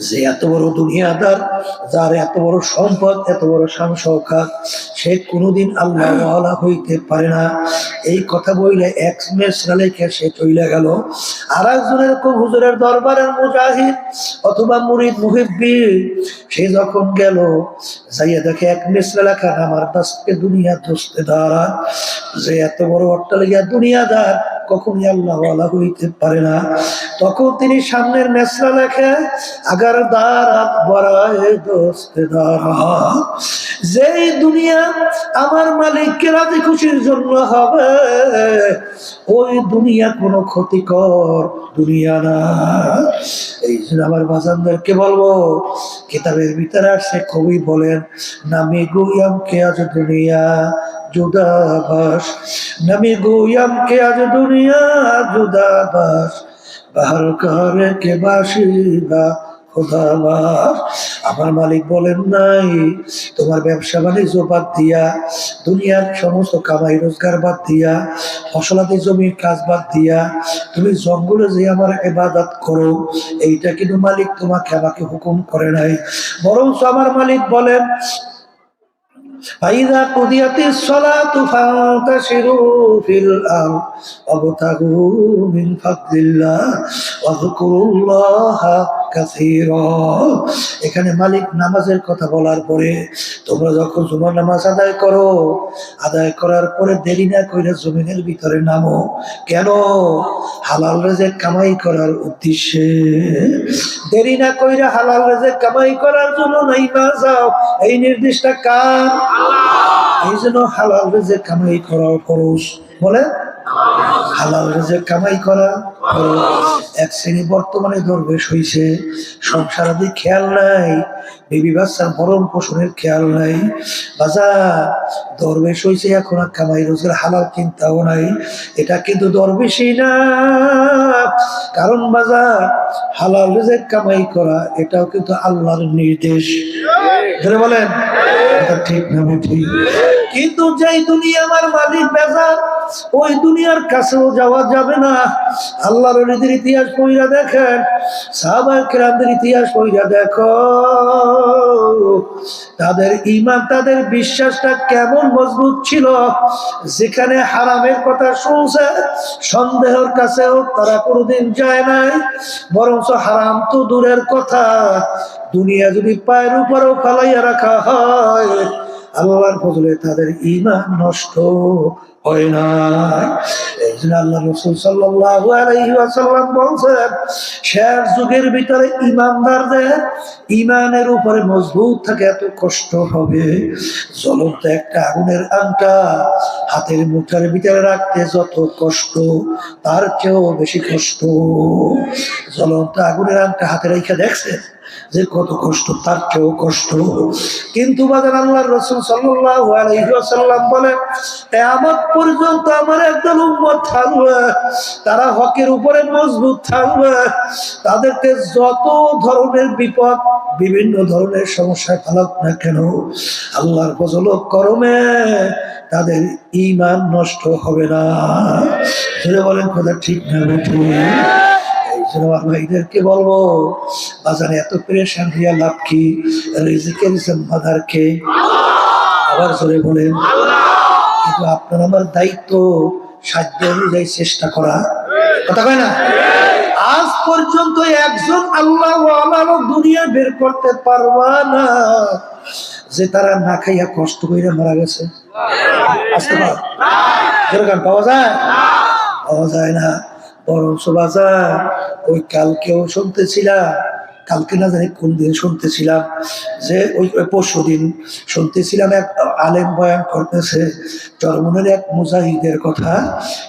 যে এত বড় দুনিয়াদার, যার এত বড় সম্পদ, এত বড় শান শওকত, সে কোনোদিন আল্লাহ ওয়ালা হইতে পারে না। এই কথা বইলে এক মেসরা লেখে সে চলে গেল। আর একজন এরকম হুজুরের দরবারের মুজাহিদ অথবা মুরিদ মুহিব্বি, সে যখন গেল যাইয়া দেখে এক মেসরা লেখা আমার দাসকে দুনিয়া দোস্তে দাঁড়া। যে এত বড় অট্টালিকা দুনিয়াদার কখনই আল্লাহ ওয়ালা হইতে পারে না। তখন তিনি সামনের মেসরা লেখে আগার দারাত বড়ায় দোস্তে দাঁড়া। যেই দুনিয়া আমার মালিককে রাজি খুশির জন্য হবে, ওই দুনিয়া কোনো ক্ষতিকর দুনিয়া না। এই জন্য আমার বাজানদেরকে বলবো, কিতাবের ভিতরে আসছে, কবি বলেন নামি গুয়াম কে আজ দুনিয়া জুদাবাস, নামি গুয়াম কে আজ দুনিয়া জুদাবাস, বাহার কারে কে বাসিবা খোদাবাস। আমার মালিক বলেন নাই তোমার ব্যবসা বাণিজ্য বাদ দিয়া, দুনিয়ার সমস্ত কামাই রোজগার বাদ দিয়া, ফসলাদি জমির কাজ বাদ দিয়া তুমি জঙ্গলে যে আমার ইবাদত করো, এইটা কিন্তু মালিক তোমাকে আমাকে হুকুম করে নাই। বরং আমার মালিক বলেন ফাইদা কুদিয়াতিস সালাতু ফান্তাশিরু ফিল আরদ ওয়াবতাগু মিন ফাদলিল্লাহ ওয়াযকুরুল্লাহা কাসীরা। এখানে মালিক নামাজের কথা বলার পরে তোমরা যখন জুমার নামাজ আদায় করো, আদায় করার পরে দেরি না কইরা জমিনের ভিতরে নামো। কেন? হালাল রিজিক কামাই করার উদ্দেশ্যে। দেরি না কইরা হালাল রিজিক কামাই করার জন্য নাইমা যাও, এই নির্দিষ্ট কাজ এই জন্য হালাল রিজিক কামাই করা ফরজ। বলে হালাল রিজিক কামাই করা ফরজ। এক শ্রেণী বর্তমানে দরবেশ হইছে, সংসারাদি খেয়াল নাই, বিবি বাচ্চার ভরণ পোষণের খেয়াল নাই। বাজার দরবেশ হইছে, এখন আর কামাই রোজগার হালাল চিন্তাও নাই। এটা কিন্তু দরবেশই না। কারণ বাজার হালাল রিজিক কামাই করা এটাও কিন্তু আল্লাহর নির্দেশ। ধরে বলেন ঠিক না ঠিক? কিন্তু যেই দুনিয়া আমার মালিক বেজার, ওই দুনিয়ার কাছেও যাওয়া যাবে না। আল্লাহর ওলিদের ইতিহাস পড়িয়া দেখেন, সাহাবায়ে কেরামদের ইতিহাস পড়িয়া দেখো, তাদের ঈমান, তাদের বিশ্বাসটা কেমন মজবুত ছিল। যেখানে হারামের কথা শুনছে, সন্দেহের কাছেও তারা কোনোদিন যায় নাই। বরঞ্চ হারাম তো দূরের কথা, দুনিয়া যদি পায়ের উপরেও ফালাইয়া রাখা হয়, আল্লাহর ফজলে তাদের ঈমান নষ্ট হয় না। এই জন্য আল্লাহ রাসূল সাল্লাল্লাহু আলাইহি ওয়াসাল্লাম বলেন, শেষ যুগের ভিতরে ঈমানদারদের ঈমানের উপরে মজবুত থাকে এত কষ্ট হবে, জ্বলন্ত একটা আগুনের আংটা হাতের মুঠার ভিতরে রাখতে যত কষ্ট, তার চেয়েও বেশি কষ্ট। জ্বলন্ত আগুনের আংটা হাতে রেখে দেখছেন যে কত কষ্ট, তার চেয়েও কষ্ট। কিন্তু বাজার আল্লাহর রাসূল সাল্লাল্লাহু আলাইহি ওয়াসাল্লাম বলেন, কিয়ামত পর্যন্ত আমার একদল উম্মত থাকবে, তারা হকের উপরে মজবুত থাকবে। তাদেরকে যত ধরনের বিপদ, বিভিন্ন ধরনের সমস্যায় ফেলাক না কেন, আল্লাহর ফজল ও করমে তাদের ঈমান নষ্ট হবে না। সেটা বলেন কথা ঠিক না বেঠিক? ভাইদেরকে বলবো, বাজারে এত পেরেশান হইয়া লাভ কি? রিজিকের জিম্মাদার কে? আবার জোরে বলেন। কিন্তু আপনার আমার দায়িত্ব সাধ্য অনুযায়ী চেষ্টা করা, কথা কয় না? আজ পর্যন্ত একজন আল্লাহ ওয়ালাও দুনিয়া বের করতে পারবা না যে তারা না খাইয়া কষ্ট করে মারা গেছে। আসতে পার যেরকম পাওয়া যায়? পাওয়া যায় না। বরং বাজার ওই কালকেও শুনতেছিলাম, কালকে না জানি কোন দিন শুনতেছিলাম, যে ওই পরশু দিন শুনতেছিলাম এক আলেম বয়ান করতেছে চরমনের এক মুজাহিদের কথা।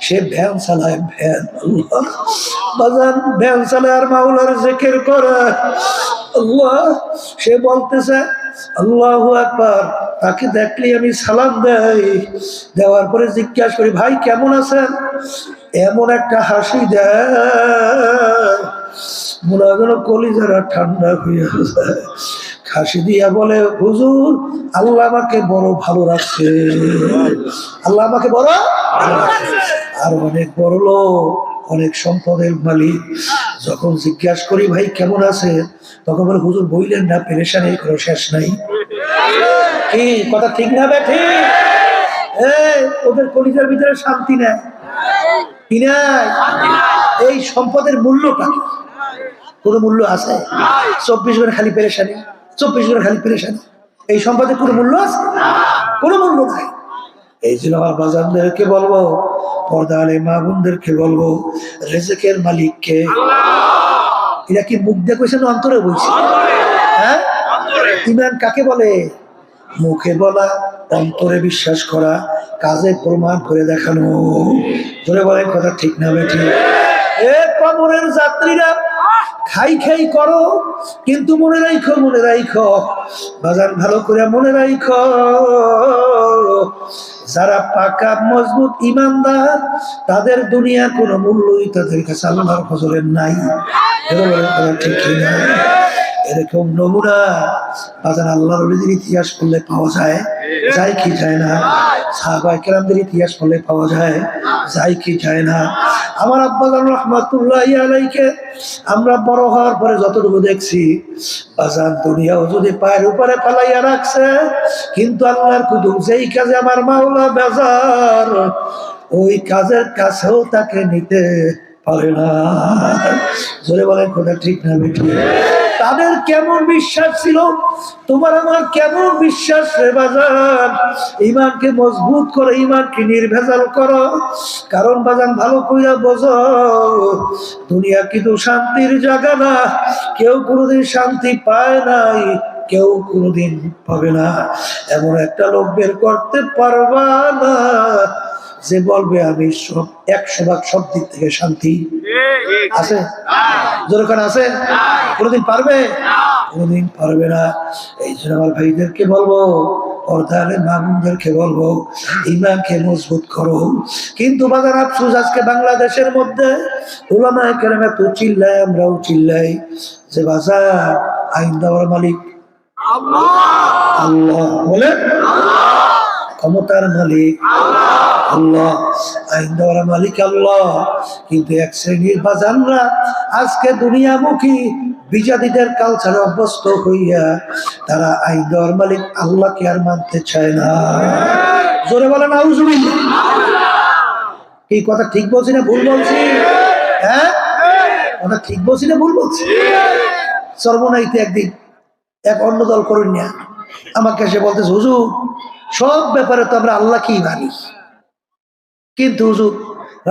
সে ভ্যান চালায়, ভ্যান, আল্লাহ বাজান, ভ্যান চালায় আর মাওলার জিকির করে। আল্লাহ, সে বলতেছে আল্লাহু আকবার। তাকে দেখলে আমি সালাম দেই, দেওয়ার পরে জিজ্ঞাসা করি ভাই কেমন আছেন? এমন একটা হাসি দেয় মনে হয় কলিজারা ঠান্ডা হইয়া যায়। হাসি দিয়া বলে হুজুর আল্লাহ আমাকে বড় ভালো রাখছে, আল্লাহ আমাকে বড় ভালো রাখছে। আর অনেক বড় লোক, অনেক সম্পদের মালিক। যখন জিজ্ঞাসা করি ভাই কেমন আছে, তখন বলে হুজুর বইলেন না, পেরেশানি কোনো শেষ নাই। কি কথা ঠিক না বেঠি? ওদের কলিজার ভিতরে শান্তি নেই, কি নাই? এই সম্পদের মূল্যটা কোনো মূল্য আছে? 24 ঘন্টা খালি পেরেশানি, 24 ঘন্টা খালি পেরেশানি। এই সম্পদের কোনো মূল্য আছে? কোনো মূল্য নাই। এই জন্য আমার বাজানদেরকে বলবো, পর্দা আলে মা বোনদেরকে বলবো, রিজিকের মালিককে। এরা কি মুখ দিয়ে কইছে না অন্তরে বলছে? হ্যাঁ, ঈমান কাকে বলে? মুখে বলা, অন্তরে বিশ্বাস করা, কাজে প্রমাণ করে দেখানো। জোরে বলেন কথা ঠিক না বেঠিক? এ কবরের যাত্রীরা খাই খাই করো, কিন্তু মনে রাখো, মনে রাখো বাজান, ভালো করে মনে রাখো, যারা পাকা মজবুত ইমানদার তাদের দুনিয়ার কোনো মূল্যই তাদের কাছে আল্লাহর ফজলের নাই। ঠিক কিনা? এরকম নমুনা বাজান আল্লাহর ওলিদের ইতিহাস পড়লে পাওয়া যায়, যায় কি যায় না? সাহাবায়ে কেরামদের ইতিহাস পড়লে পাওয়া যায়, যায় কি যায় না? আমার আব্বাজান রাহমাতুল্লাহি আলাইহিকে আমরা বড় হওয়ার পরে যতটুকু দেখছি, বাজান দুনিয়াও যদি পায়ের উপরে ফালাইয়া রাখছে, কিন্তু আল্লাহর কুদুম যেই কাজে আমার মাওলা বেজার, ওই কাজের কাছেও তাকে নিতে পারে না। জোরে বলেন কথা ঠিক না বেঠিক? তাদের কেমন বিশ্বাস ছিল, তোমার আমার কেমন বিশ্বাস রে বাজান? ইমানকে মজবুত করো, ইমানকে নির্ভেজাল করো। কারণ বাজান ভালো কইরা বোঝো, দুনিয়া কিন্তু শান্তির জায়গা না। কেউ কোনোদিন শান্তি পায় নাই, কেউ কোনোদিন পাবে না। এমন একটা লোক বের করতে পারবা না যে বলবে আমি সব 100% সব দিক থেকে শান্তি আছে। যেরকম আছে, কোনোদিন পারবে? কোনোদিন পারবে না। এই জন্য আমার ভাইদেরকে বলবো, পর্দালে মামুনদেরকে বলবো, ইমানকে মজবুত করো। কিন্তু বাজার আফসোস, আজকে বাংলাদেশের মধ্যে উলামায়ে কেরাম এত চিল্লায়, আমরাও চিল্লাই যে বাজার আইন দেওয়ার মালিক আল্লাহ। বলে ক্ষমতার মালিক আল্লাহ, আইন দেওয়ার মালিক আল্লাহ। কিন্তু এক শ্রেণীর বাজানরা আজকে দুনিয়ামুখী বিজাতিদের কালচারে অভ্যস্ত হইয়া তারা আইন দেওয়ার মালিক আল্লাহকে আর মানতে চায় না। জোরে বলে নাউজুবিল্লাহ। এই কথা ঠিক বলছি না ভুল বলছি? হ্যাঁ, কথা ঠিক বলছি না ভুল বলছি? সর্বনাইতে একদিন এক অন্য দল করেন না, আমাকে এসে বলতেছে হুজুর সব ব্যাপারে তো আমরা আল্লাহকেই মানি, কিন্তু হুজুর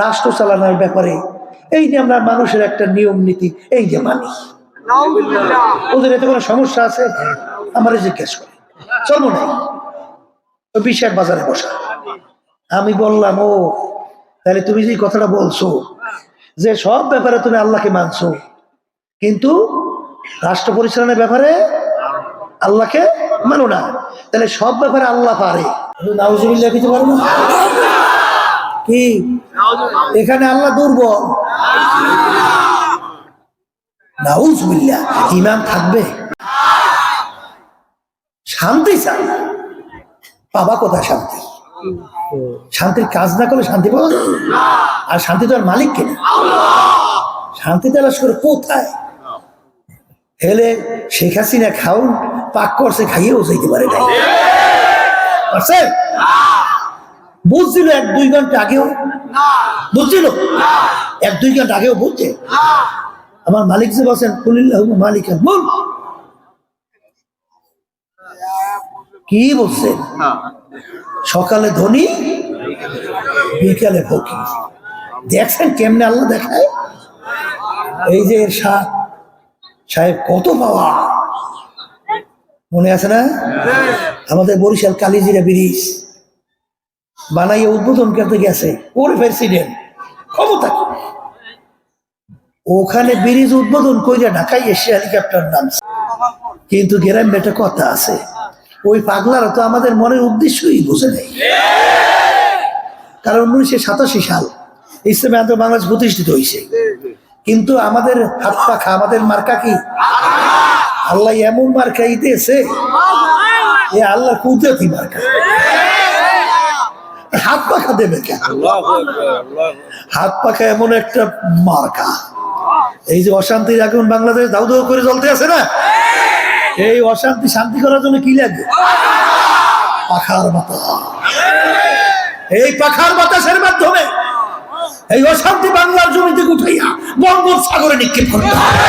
রাষ্ট্র চালানোর ব্যাপারে এই যে আমরা মানুষের একটা নিয়ম নীতি এই যে মানি, ওদের এতে কোনো সমস্যা আছে? আমার জিজ্ঞেস করে চলবো না বিশেষ বাজারে বসা। আমি বললাম ও তাহলে তুমি যে কথাটা বলছো যে সব ব্যাপারে তুমি আল্লাহকে মানছো, কিন্তু রাষ্ট্র পরিচালনার ব্যাপারে আল্লাহকে মানো না, তাহলে সব ব্যাপারে আল্লাহ পারে, নাউজুবিল্লাহ কিছু পারো না কি? এখানে আল্লাহ দুর্বল। নাউজুবিল্লাহ। ঈমান থাকবে, শান্তি চাই, পাবা কোথায় শান্তি? শান্তির কাজ না করলে শান্তি পাওয়া যায়? আর শান্তি তো আর মালিক কেনা, শান্তি তালাশ করে কোথায়? হেলে শেখ হাসিনা খাউন পাক করছে, খাইয়েও যাইতে পারে নাই, বুঝছিল 1-2 ঘন্টা আগেও, বুঝছিল 1-2 ঘন্টা আগেও বুঝছে। আমার মালিক যে বলছেন কুলিল্লাহু মালিকা, বল কি বলছেন? সকালে ধনী বিকালে ফকির। দেখছেন কেমনে আল্লাহ দেখায়? এই যে এরশাদ সাহেব কত পাওয়া, মনে আছে না? আমাদের বরিশাল কালিজিরা ব্রিজ বানাইয়া উদ্বোধন করতে গেছে, ওর প্রেসিডেন্ট ক্ষমতা কি? ওখানে ব্রিজ উদ্বোধন কইরা ঢাকায় এসে হেলিকপ্টার নামছে। কিন্তু গ্রামে একটা কথা আছে, ওই পাগলারা তো আমাদের মনের উদ্দেশ্যই বুঝে নেই। কারণ 1987 সাল ইসলামী আন্দোলন বাংলাদেশ প্রতিষ্ঠিত হয়েছে, কিন্তু আমাদের হাত পাখা, আমাদের মার্কা কি? আল্লাহ এমন মার্কা দিয়েছে, এ আল্লাহ কুদরতি মার্কা। হাত পাখা দেবে কেন? হাত পাখা এমন একটা মার্কা। এই যে অশান্তির আগুন বাংলাদেশ দাউ দাউ করে জ্বলতে আছে না, এই অশান্তি শান্তি করার জন্য কি লাগে? পাখার বাতাস। এই পাখার বাতাসের মাধ্যমে এই অশান্তি বাংলার জমিতে উঠাইয়া বঙ্গোপসাগরে নিক্ষেপ করতে হবে।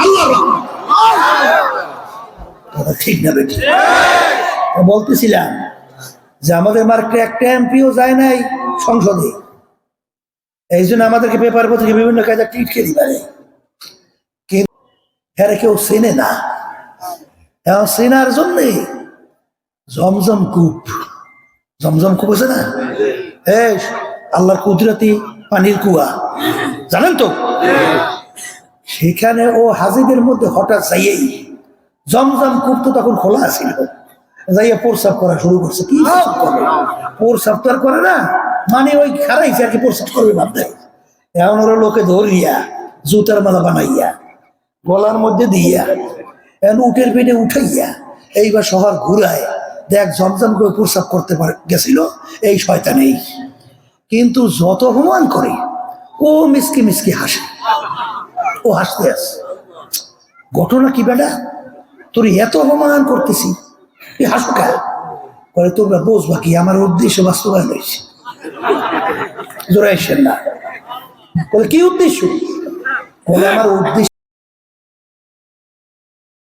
আল্লাহ ঠিক না বেটি? বলতেছিলাম যে আমাদের মার্কে একটা এমপিও যায় নাই সংসদে, এই জন্য আমাদেরকে পেপার পত্রিকা বিভিন্ন কাজে টিটকে দিবারে, কিন্তু এরা কেউ চেনে না। এখন চেনার জন্যে জমজম কূপ, জমজম কূপ আছে না, এই আল্লাহর কুদরতি পানির কুয়া, জানেন তো? সেখানে ও হাজিদের মধ্যে হঠাৎ যাইয়েই, জমজম কূপ তো তখন খোলা ছিল, যাইয়া প্রস্রাব করা শুরু করছে। কি প্রস্রাব তো আর করে না, মানে ওই খারাইছে আর কি, প্রস্রাব করবে ভাবতে। এমন ওরা লোকে ধরিয়া জুতার মালা বানাইয়া গলার মধ্যে দিয়া এখন উটের পেটে উঠাইয়া এইবার শহর ঘুরায়, দেখ জমজম করে প্রস্রাব করতে গেছিল এই শয়তানেই। কিন্তু যত অপমান করে ও মিসকি মিসকি হাসে, ও হাসতে আসে। ঘটনা কি বেটা, তোর এত অপমান করতেছি, এই হাসো কেন? বলে তোমরা বুঝবা কি আমার উদ্দেশ্য বাস্তবায়ন হয়েছে। জোরে আসেন না। বলে কি উদ্দেশ্য? বলে আমার উদ্দেশ্য